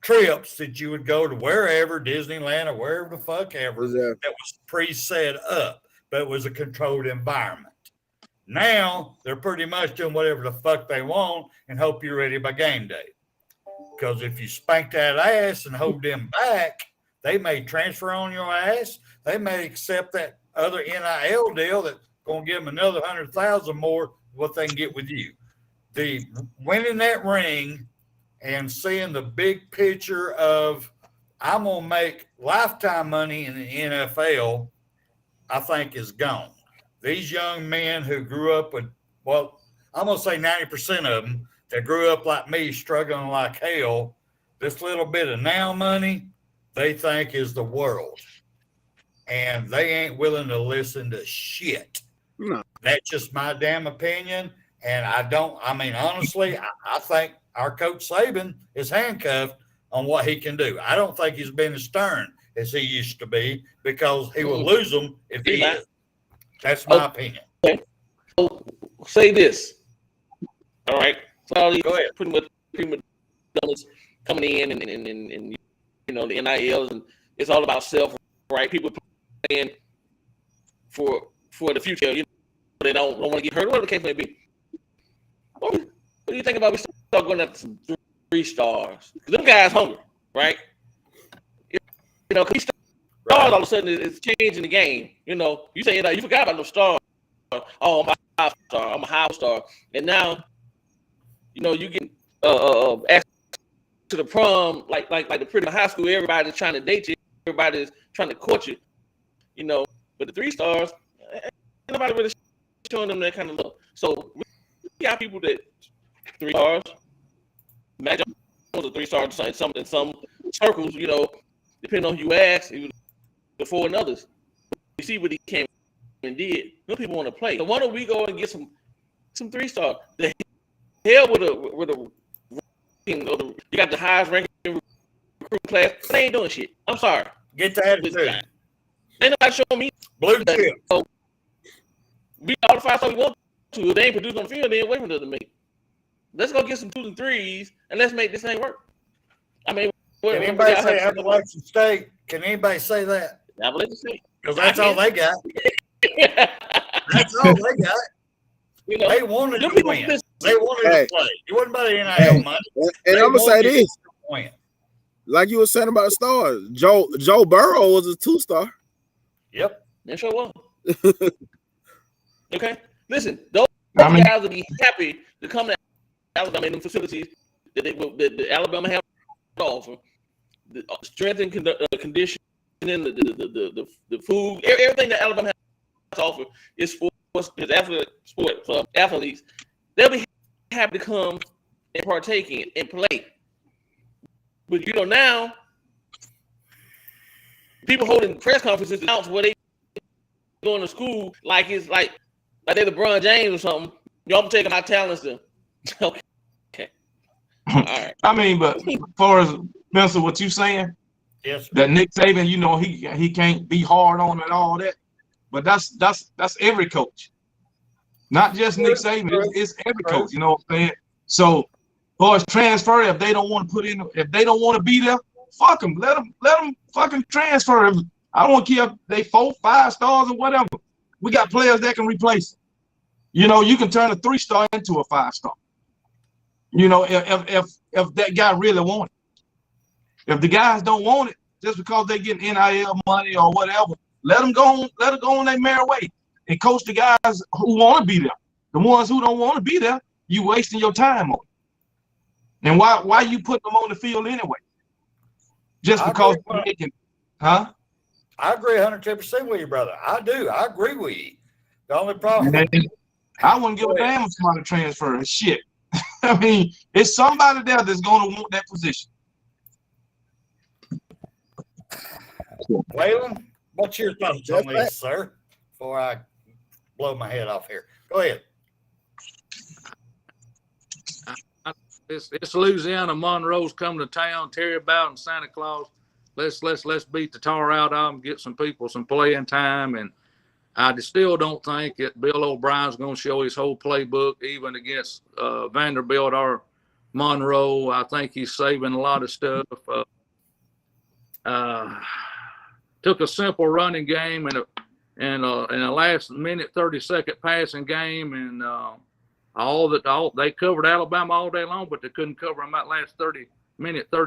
Speaker 7: trips that you would go to wherever, Disneyland or wherever the fuck ever, that was pre-set up, but it was a controlled environment. Now, they're pretty much doing whatever the fuck they want and hope you're ready by game day. Because if you spank that ass and hold them back, they may transfer on your ass. They may accept that other NIL deal that's going to give them another 100,000 more what they can get with you. The winning that ring and seeing the big picture of I'm going to make lifetime money in the NFL, I think is gone. These young men who grew up with, well, I'm going to say 90% of them that grew up like me, struggling like hell, this little bit of now money, they think is the world. And they ain't willing to listen to shit. No. That's just my damn opinion. And honestly, I think our coach Saban is handcuffed on what he can do. I don't think he's been as stern as he used to be because he will lose them if he is. That's my opinion.
Speaker 4: Okay. So say this. All right. So all these pretty much coming in and you know, the NILs, and it's all about self, right? People playing for the future. You know, they don't want to get hurt, whatever the case may be. What do you think about we start going up to some 3 stars? Because them guys hungry, right? You know, because stars all of a sudden it's changing the game. You know, you say you forgot about those stars. Oh, I'm a 5-star. I'm a high star. And now, you know, you get asked to the prom like the pretty high school. Everybody's trying to date you. Everybody's trying to court you. You know, but the 3 stars, ain't nobody really showing them that kind of love. So we got people that 3 stars. Magic was a 3-star in some circles. You know, depending on who you ask, he was before and others. You see what he came and did. Those people want to play. So why don't we go and get some 3-star? The hell with a you got the highest ranking recruit class. They ain't doing shit. I'm sorry.
Speaker 7: Get the attitude.
Speaker 4: Ain't nobody showing me
Speaker 7: blue chip.
Speaker 4: So we all the 5 stars we want to. If they ain't producing on the field, they ain't waiting for them to make. Let's go get some 2s and 3s and let's make this thing work. I mean,
Speaker 7: can anybody say Appalachian State? Can anybody say that?
Speaker 4: Appalachian State.
Speaker 7: Because that's all they got. That's all they got. You know, they wanted to win. They wanted to play. It wasn't about the NIL money.
Speaker 6: And I'm gonna say this, like you were saying about stars. Joe Burrow was a 2-star.
Speaker 4: Yep, that sure was. Okay, listen, those guys will be happy to come to Alabama in the facilities that the Alabama have to offer. The strength and conditioning, the food, everything that Alabama has to offer is for athletes. They'll be happy to come and partake in and play. But you know, now people holding press conferences out where they going to school like it's like they're LeBron James or something. You know, I'm taking my talents to. Okay. All right.
Speaker 5: I mean, but as far as Spencer, what you saying?
Speaker 7: Yes.
Speaker 5: That Nick Saban, you know, he can't be hard on and all that. But that's every coach. Not just Nick Saban, it's every coach, you know what I'm saying? So, as far as transfer, if they don't want to be there, fuck them. Let them fucking transfer. I don't care if they 4, 5 stars or whatever. We got players that can replace them. You know, you can turn a 3-star into a 5-star. You know, if that guy really want it. If the guys don't want it, just because they get NIL money or whatever, let them go on their merry way. And coach the guys who want to be there. The ones who don't want to be there, you wasting your time on it. And why you put them on the field anyway? Just because they're making, huh?
Speaker 7: I agree 110% with you, brother. I do. I agree with you. The only problem,
Speaker 5: I wouldn't give a damn if somebody transfer shit. I mean, it's somebody there that's going to want that position.
Speaker 7: Waylon, what's your thoughts on this, sir? Before I blow my head off here, go ahead.
Speaker 8: It's Louisiana. Monroe's coming to town. Terry Bowden, Santa Claus. let's beat the tar out of them, get some people some playing time, and I still don't think that Bill O'Brien's going to show his whole playbook, even against Vanderbilt or Monroe. I think he's saving a lot of stuff. Took a simple running game and a last minute 30-second passing game, and they covered Alabama all day long, but they couldn't cover them that last 30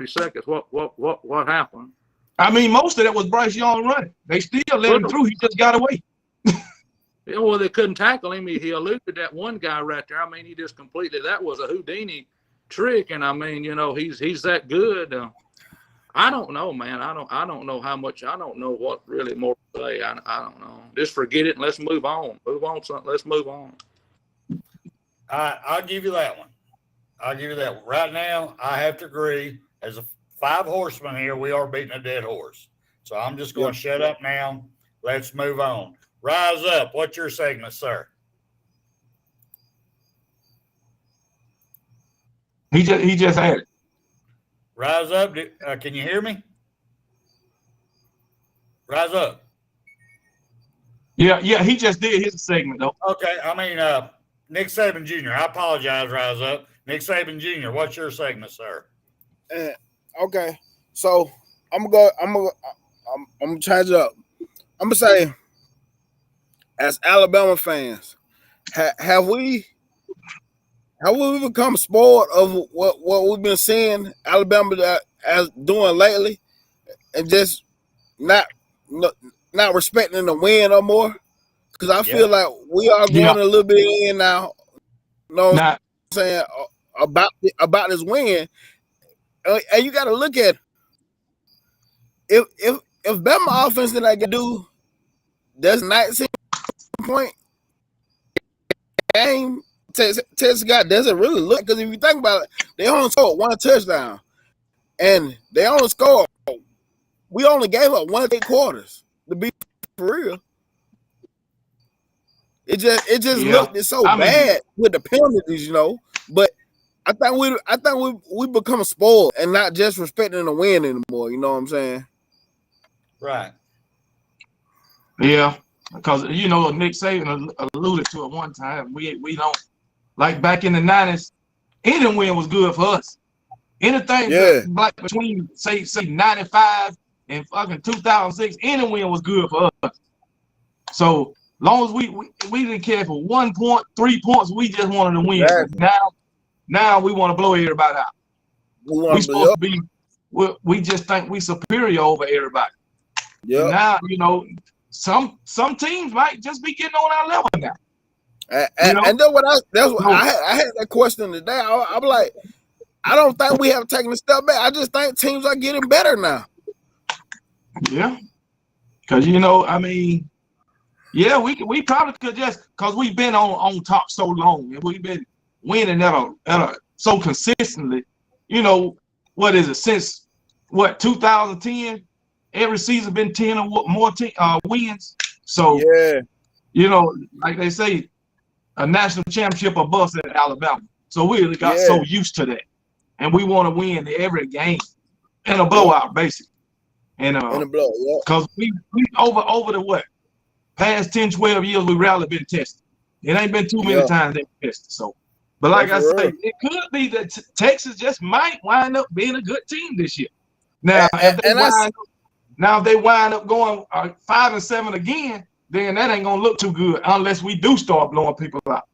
Speaker 8: seconds. What happened?
Speaker 5: I mean, most of that was Bryce Young running. They still let him through. He just got away.
Speaker 8: Yeah, well, they couldn't tackle him. He eluded that one guy right there. I mean, he just completely, that was a Houdini trick. And I mean, he's that good. I don't know, man. I don't know how much. I don't know what really more to say. I don't know. Just forget it and let's move on. Let's move on.
Speaker 7: I'll give you that one. I'll give you that one. Right now, I have to agree. As a 5 horsemen here, we are beating a dead horse. So I'm just going to shut up now. Let's move on. Rise up. What's your segment, sir?
Speaker 5: He just had it.
Speaker 7: Rise up. Can you hear me? Rise up.
Speaker 5: Yeah, he just did his segment, though.
Speaker 7: Okay. I mean, Nick Saban Jr. I apologize, Rise up. Nick Saban Jr., what's your segment, sir?
Speaker 6: Okay. So I'm gonna change it up. I'm gonna say, as Alabama fans, have we become spoiled of what we've been seeing Alabama as doing lately, and just not respecting the win no more? Because I feel like we are going a little bit in now. You know what I'm saying about this win, and you got to look at if Bama offense did not do that's 19-point game. Texas got doesn't really look, because if you think about it, they only scored 1 touchdown, and they only scored. We only gave up 1 8 quarters, to be for real. It just looked so bad with the penalties, But I think we become spoiled and not just respecting the win anymore. You know what I'm saying?
Speaker 7: Right.
Speaker 5: Yeah, because Nick Saban alluded to it one time. We don't, like back in the 90s, any win was good for us. Anything like between say 95 and fucking 2006, any win was good for us. So long as we didn't care for 1 point, 3 points, we just wanted to win. Exactly. Now we want to blow everybody out. We supposed to be. We just think we superior over everybody. Yeah. Now some teams might just be getting on our level now.
Speaker 6: And I had that question today. I'm like, I don't think we have taken a step back. I just think teams are getting better now.
Speaker 5: Yeah, because I mean, yeah, we probably could just, because we've been on top so long and we've been winning at a so consistently. What is it, since 2010? Every season been 10 or more wins. So like they say, a national championship or bust at Alabama. So we really got so used to that, and we want to win every game in a blowout, basically. And in a blowout, because we over the past 10, 12 years, we rarely been tested. It ain't been too many times they been tested. So, but like I say, it could be that Texas just might wind up being a good team this year. Now, if they wind up going 5-7 again, then that ain't gonna look too good unless we do start blowing people out.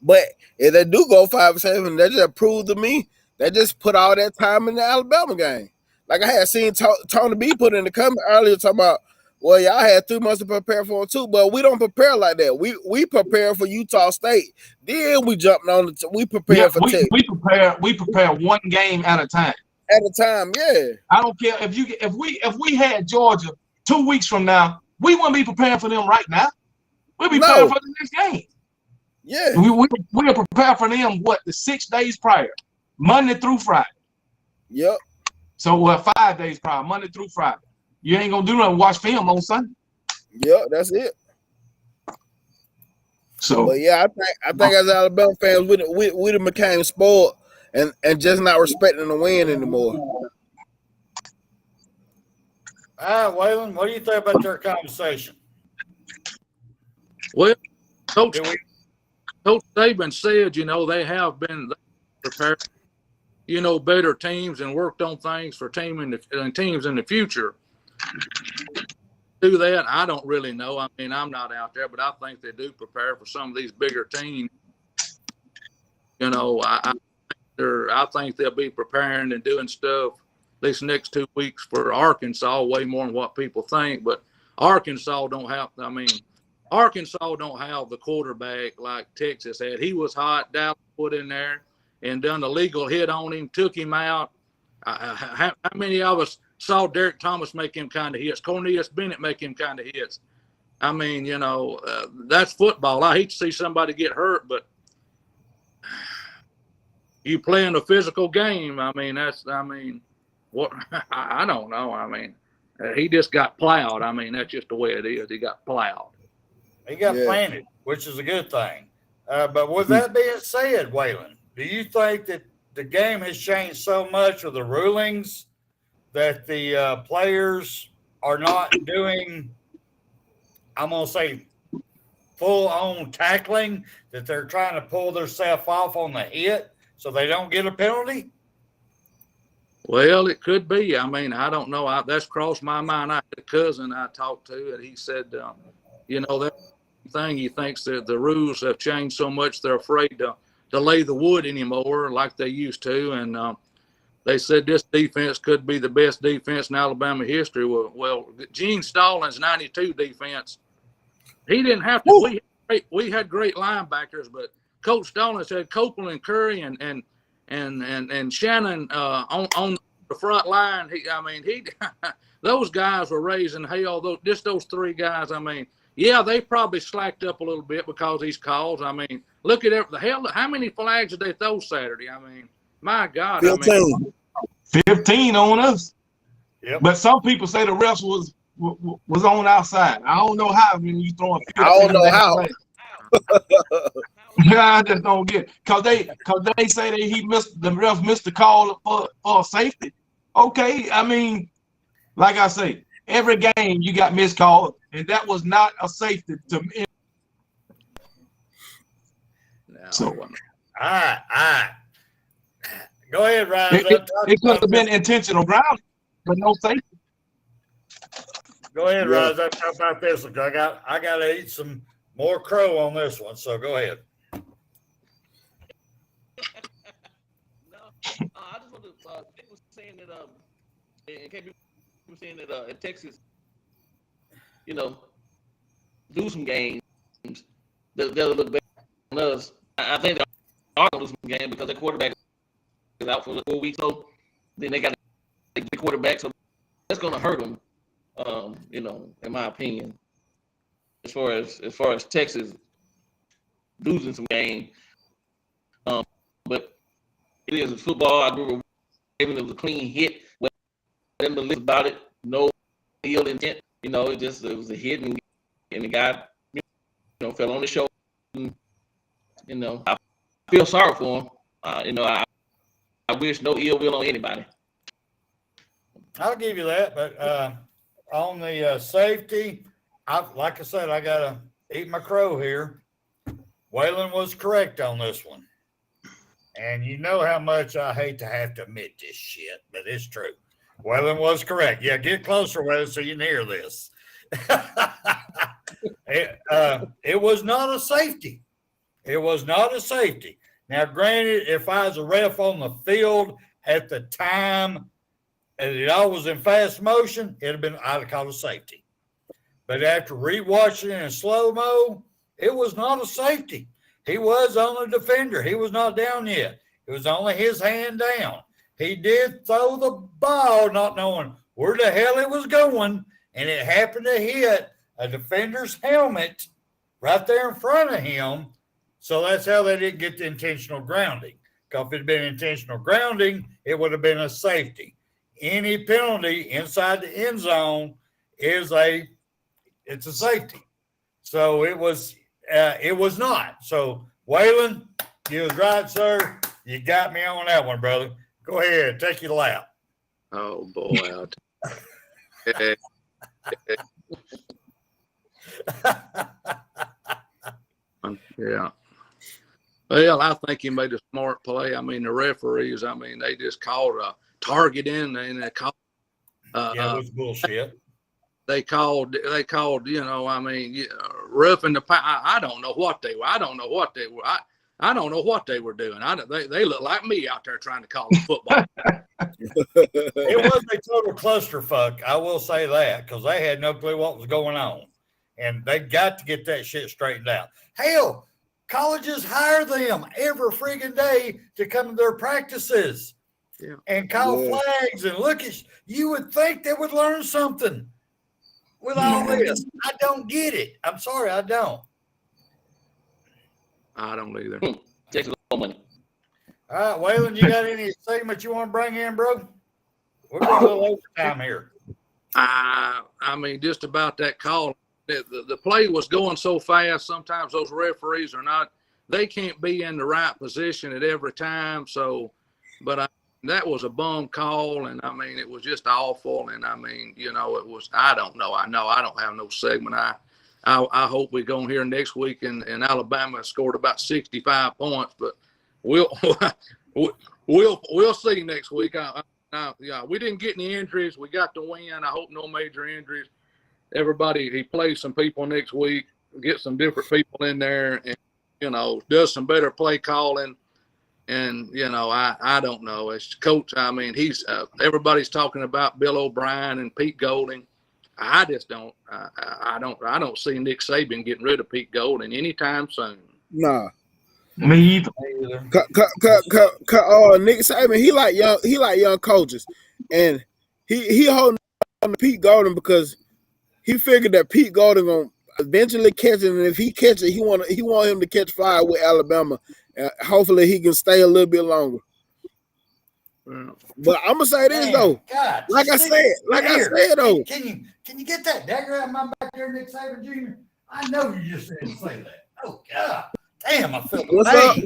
Speaker 6: But if they do go 5-7, that just proved to me they just put all that time in the Alabama game. Like I had seen Tony B put in the comment earlier talking about, well, y'all had 3 months to prepare for it too, but we don't prepare like that. We prepare for Utah State. Then we jumped on we prepare for Texas.
Speaker 5: We prepare one game at a time.
Speaker 6: At a time, yeah.
Speaker 5: I don't care if we had Georgia 2 weeks from now, we wouldn't be preparing for them right now. We'll be preparing for the next game.
Speaker 6: Yeah.
Speaker 5: We'll prepare for them the 6 days prior, Monday through Friday.
Speaker 6: Yep.
Speaker 5: So 5 days prior, Monday through Friday. You ain't gonna do nothing. Watch film on Sunday.
Speaker 6: Yep, that's it.
Speaker 5: So,
Speaker 6: but yeah, I think as Alabama fans, we became spoiled and just not respecting the win anymore.
Speaker 7: All right, Waylon, what do you think about their conversation?
Speaker 8: Well, Coach
Speaker 7: Do we-
Speaker 8: Coach Saban said, they have been prepared, better teams and worked on things for teams in the future. Do that? I don't really know. I mean, I'm not out there, but I think they do prepare for some of these bigger teams. I think they'll be preparing and doing stuff these next 2 weeks for Arkansas way more than what people think. But Arkansas don't have the quarterback like Texas had. He was hot. Dallas put in there and done a legal hit on him, took him out. How many of us saw Derek Thomas make him kind of hits? Cornelius Bennett make him kind of hits. I mean, that's football. I hate to see somebody get hurt, but you playing a physical game. I mean, what? I don't know. I mean, he just got plowed. I mean, that's just the way it is. He got plowed.
Speaker 7: He got planted, which is a good thing. But with that being said, Waylon, do you think that the game has changed so much with the rulings that the players are not doing, I'm going to say, full-on tackling, that they're trying to pull themselves off on the hit so they don't get a penalty?
Speaker 8: Well, it could be. I mean, I don't know. That's crossed my mind. I had a cousin I talked to, and he said, that thing, he thinks that the rules have changed so much they're afraid to lay the wood anymore like they used to. And they said this defense could be the best defense in Alabama history. Well, Gene Stallings' 92 defense, he didn't have to. We had great linebackers, but Coach Stallings had Copeland and Curry and Shannon on the front line. Those guys were raising hell. Those three guys. I mean, yeah, they probably slacked up a little bit because of these calls. I mean, look at how many flags did they throw Saturday? I mean, my God.
Speaker 6: 15.
Speaker 5: 15 on us.
Speaker 7: Yep.
Speaker 5: But some people say the refs was on outside. I don't know how when you throwing 15.
Speaker 6: I don't know how.
Speaker 5: I just don't get it. Cause they say that the ref missed the call for safety. Okay, I mean, like I say, every game you got missed call, and that was not a safety to me. So,
Speaker 7: All right. Go ahead, Ryan.
Speaker 5: It could have been intentional grounding, but no safety.
Speaker 7: Go ahead, Ryan. Let's talk about this one. I got to eat some more crow on this one. So go ahead.
Speaker 4: I just want to. People saying that KB was saying that in Texas, do some games. They'll look better than us. I think they are going to lose some games because their quarterback is out for 4 weeks. So then they got to get the quarterback. So that's going to hurt them. In my opinion, as far as Texas losing some game. But it is football. I grew up, even it was a clean hit. When them to list about it, no ill intent. It was a hit, and the guy, fell on the shoulder. I feel sorry for him. I wish no ill will on anybody.
Speaker 7: I'll give you that, but on the safety, like I said, I gotta eat my crow here. Waylon was correct on this one. And you know how much I hate to have to admit this shit, but it's true. Waylon was correct. Yeah, get closer, Waylon, so you can hear this. It was not a safety. It was not a safety. Now, granted, if I was a ref on the field at the time and it all was in fast motion, I'd have called a safety. But after rewatching it in slow-mo, it was not a safety. He was on the defender. He was not down yet. It was only his hand down. He did throw the ball, not knowing where the hell it was going, and it happened to hit a defender's helmet right there in front of him. So that's how they didn't get the intentional grounding. Because if it had been intentional grounding, it would have been a safety. Any penalty inside the end zone it's a safety. So it was not. So Waylon, you was right, sir. You got me on that one, brother. Go ahead, take your lap.
Speaker 8: Oh boy. Yeah. Well, I think he made a smart play. I mean, the referees, I mean, they just called a target in and they called.
Speaker 7: Yeah, it was bullshit.
Speaker 8: They called, you know, I mean, roughing the I don't know what they were. I don't know what they were. I don't know what they were doing. They look like me out there trying to call the football.
Speaker 7: It was a total clusterfuck. I will say that, because they had no clue what was going on. And they got to get that shit straightened out. Hell, colleges hire them every friggin' day to come to their practices and call flags. And look, you would think they would learn something with all this. I don't get it. I'm sorry, I don't.
Speaker 8: I don't either.
Speaker 4: Takes a little money.
Speaker 7: All right, Waylon, you got any segment you want to bring in, bro? We're going a little overtime here.
Speaker 8: I mean, just about that call. The play was going so fast. Sometimes those referees they can't be in the right position at every time. So, but that was a bum call. And I mean, it was just awful. And I mean, you know, it was, I don't know. I know I don't have no segment. I hope we go here next week and Alabama scored about 65 points, but we'll see next week. Yeah, we didn't get any injuries. We got the win. I hope no major injuries. Everybody, he plays some people next week, get some different people in there, and, you know, does some better play calling. And, you know, I don't know. As coach, I mean, he's everybody's talking about Bill O'Brien and Pete Golding. I just don't. I don't see Nick Saban getting rid of Pete Golding anytime soon.
Speaker 6: Nah.
Speaker 5: Me either.
Speaker 6: Nick Saban, he like young coaches, and he holding on to Pete Golding because he figured that Pete Golding gonna eventually catch it, and if he catch it, he want him to catch fire with Alabama, and hopefully he can stay a little bit longer. But I'm gonna say this though,
Speaker 7: God,
Speaker 6: like I said though,
Speaker 7: can you get that dagger out of my back there, Nick Saban Jr.? I know you just didn't say that. Oh God, damn! I feel
Speaker 6: What's
Speaker 7: pain.
Speaker 6: up?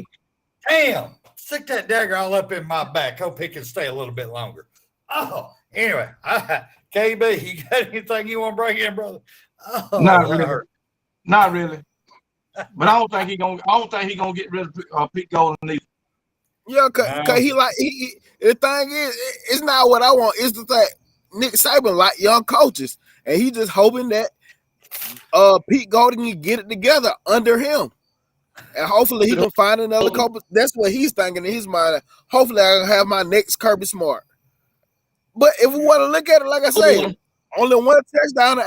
Speaker 7: Damn, stick that dagger all up in my back. Hope he can stay a little bit longer. Oh, anyway, KB, you got anything you want to bring in, brother? Oh,
Speaker 5: Not really. Not really. But I don't think he gonna get rid of Pete Golding either.
Speaker 6: Yeah, cause he the thing is, it's not what I want. It's the thing. Nick Saban like young coaches, and he just hoping that Pete Golding can get it together under him, and hopefully he can find another coach. That's what he's thinking in his mind. Hopefully, I can have my next Kirby Smart. But if we want to look at it, like I say, only one touchdown in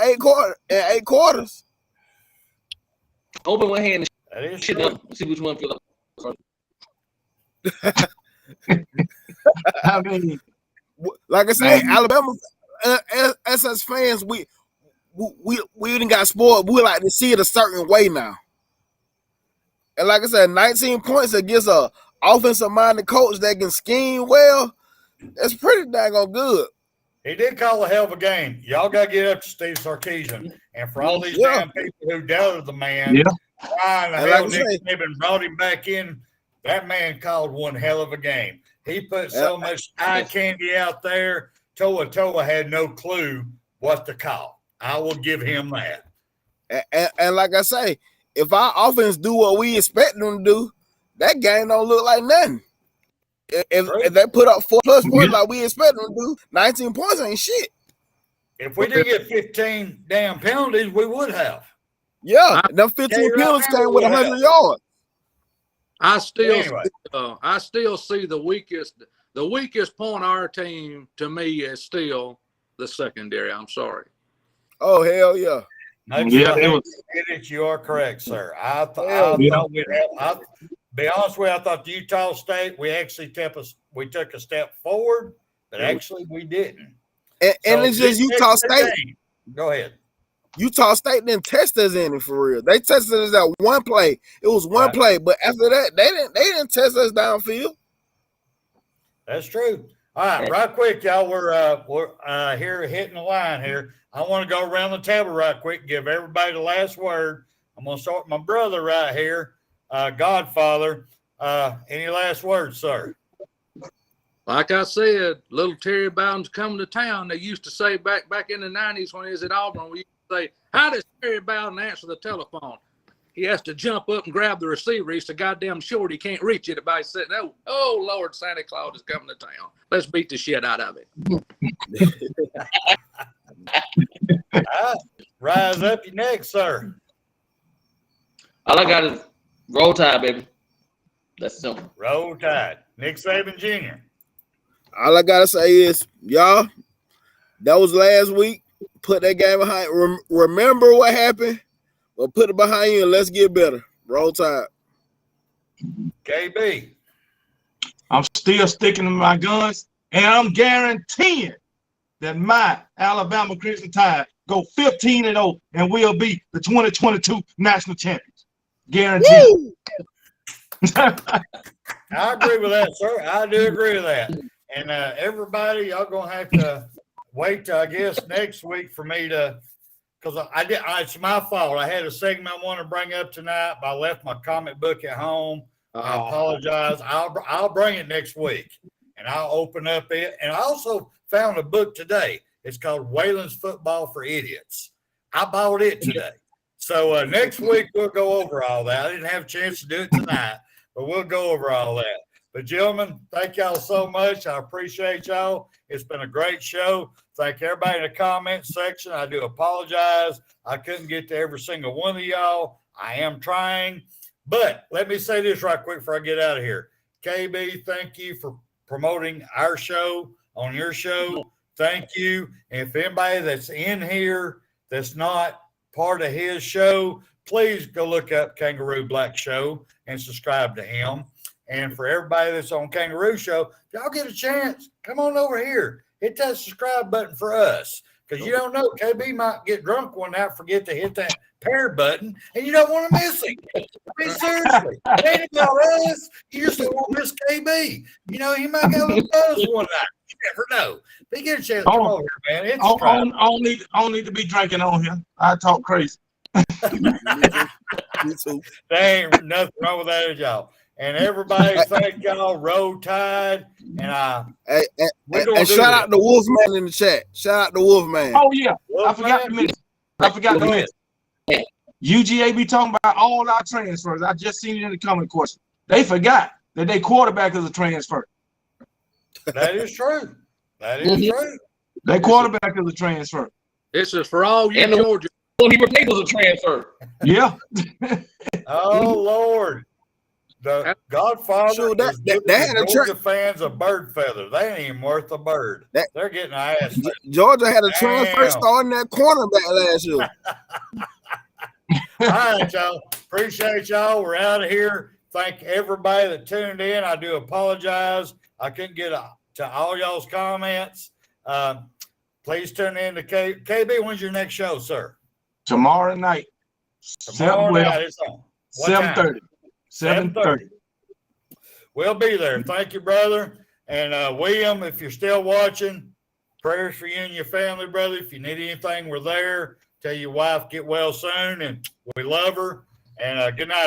Speaker 6: 8 quarters.
Speaker 4: Open one hand
Speaker 7: That is
Speaker 4: shit
Speaker 7: true.
Speaker 4: up. See which one feel like.
Speaker 5: I mean,
Speaker 6: like I say, Alabama, as us fans, we didn't got spoiled. We like to see it a certain way now. And like I said, 19 points against a offensive minded coach that can scheme well. That's pretty dang on good.
Speaker 7: He did call a hell of a game. Y'all got to get up to Steve Sarkisian. And for all these damn people who doubted the man, why the hell Nick Saban brought him back in? That man called one hell of a game. He put so much eye candy out there. Toa had no clue what to call. I will give him that.
Speaker 6: And like I say, if our offense do what we expect them to do, that game don't look like nothing. If they put up 4+ points like we expect them to do, 19 points ain't shit.
Speaker 7: If we did get 15 damn penalties, we would have.
Speaker 6: Yeah, them 15 penalties came with 100 yards.
Speaker 8: I still see the weakest point of our team to me is still the secondary. I'm sorry.
Speaker 6: Oh hell yeah.
Speaker 7: You are correct, sir. I thought we'd have. Be honest with you, I thought the Utah State we took a step forward, but actually we didn't.
Speaker 6: And it's just Utah State.
Speaker 7: Go ahead.
Speaker 6: Utah State didn't test us in it for real. They tested us at one play. It was one play, but after that, they didn't test us downfield.
Speaker 7: That's true. All right, right quick, y'all. We're here hitting the line here. I want to go around the table right quick, give everybody the last word. I'm going to start with my brother right here, Godfather. Any last words, sir?
Speaker 8: Like I said, little Terry Bowden's coming to town. They used to say back in the 90s when he was at Auburn, we used to say, how does Terry Bowden answer the telephone? He has to jump up and grab the receiver. He's so goddamn short he can't reach it. Everybody's sitting, oh, Lord, Santa Claus is coming to town. Let's beat the shit out of it.
Speaker 7: Rise up your neck, sir.
Speaker 4: All I got is roll tide, baby. That's simple.
Speaker 7: Roll Tide. Nick Saban Jr.
Speaker 6: All I gotta say is, y'all, that was last week. Put that game behind. Remember what happened? Well, put it behind you and let's get better. Roll Tide.
Speaker 7: KB.
Speaker 5: I'm still sticking to my guns, and I'm guaranteeing that my Alabama Crimson Tide go 15-0 and will be the 2022 national champions. Guaranteed.
Speaker 7: I agree with that, sir. I do agree with that. And everybody, y'all gonna have to wait till I guess next week for me to, because it's my fault. I had a segment I want to bring up tonight, but I left my comic book at home. I apologize. I'll bring it next week, and I'll open up it. And I also found a book today. It's called Whalen's Football for Idiots. I bought it today. So next week we'll go over all that. I didn't have a chance to do it tonight, but we'll go over all that. But gentlemen, thank y'all so much. I appreciate y'all. It's been a great show. Thank everybody in the comments section. I do apologize. I couldn't get to every single one of y'all. I am trying. But let me say this right quick before I get out of here. KB, thank you for promoting our show on your show. Thank you. And if anybody that's in here that's not part of his show, please go look up Kangaroo Black Show and subscribe to him. And for everybody that's on Kangaroo Show, if y'all get a chance, come on over here. Hit that subscribe button for us. Because you don't know, KB might get drunk one night, forget to hit that pair button, and you don't want to miss it. I mean, seriously. It ain't about us. You just don't want to miss KB. You know, he might get a little buzz one night. You never know. But you get a chance to come over here, man.
Speaker 5: I don't need to be drinking on here. I talk crazy.
Speaker 6: Me too.
Speaker 7: There ain't nothing wrong with that at y'all. And everybody, thank y'all. Roll Tide. And
Speaker 6: shout out to Wolfman in the chat. Shout out to Wolfman.
Speaker 5: Oh, yeah. I forgot to mention. UGA be talking about all our transfers. I just seen it in the comment question. They forgot that their quarterback is a transfer.
Speaker 7: That is true. That is true.
Speaker 5: Their quarterback is a transfer.
Speaker 8: This is for all you Georgia.
Speaker 4: He replaced was a transfer.
Speaker 5: Yeah.
Speaker 7: Oh, Lord. The Godfather
Speaker 6: Sure,
Speaker 7: is giving the Georgia fans a bird feather. They ain't even worth a bird. They're getting an ass.
Speaker 6: Georgia had a transfer starting that cornerback last year.
Speaker 7: All right, y'all. Appreciate y'all. We're out of here. Thank everybody that tuned in. I do apologize. I couldn't get to all y'all's comments. Please tune in to KB. When's your next show, sir?
Speaker 5: Tomorrow night.
Speaker 7: Tomorrow night. It's on.
Speaker 5: 7:30. 7:30.
Speaker 7: We'll be there. Thank you, brother. And William, if you're still watching, prayers for you and your family, brother. If you need anything, we're there. Tell your wife get well soon, and we love her. And good night, everybody.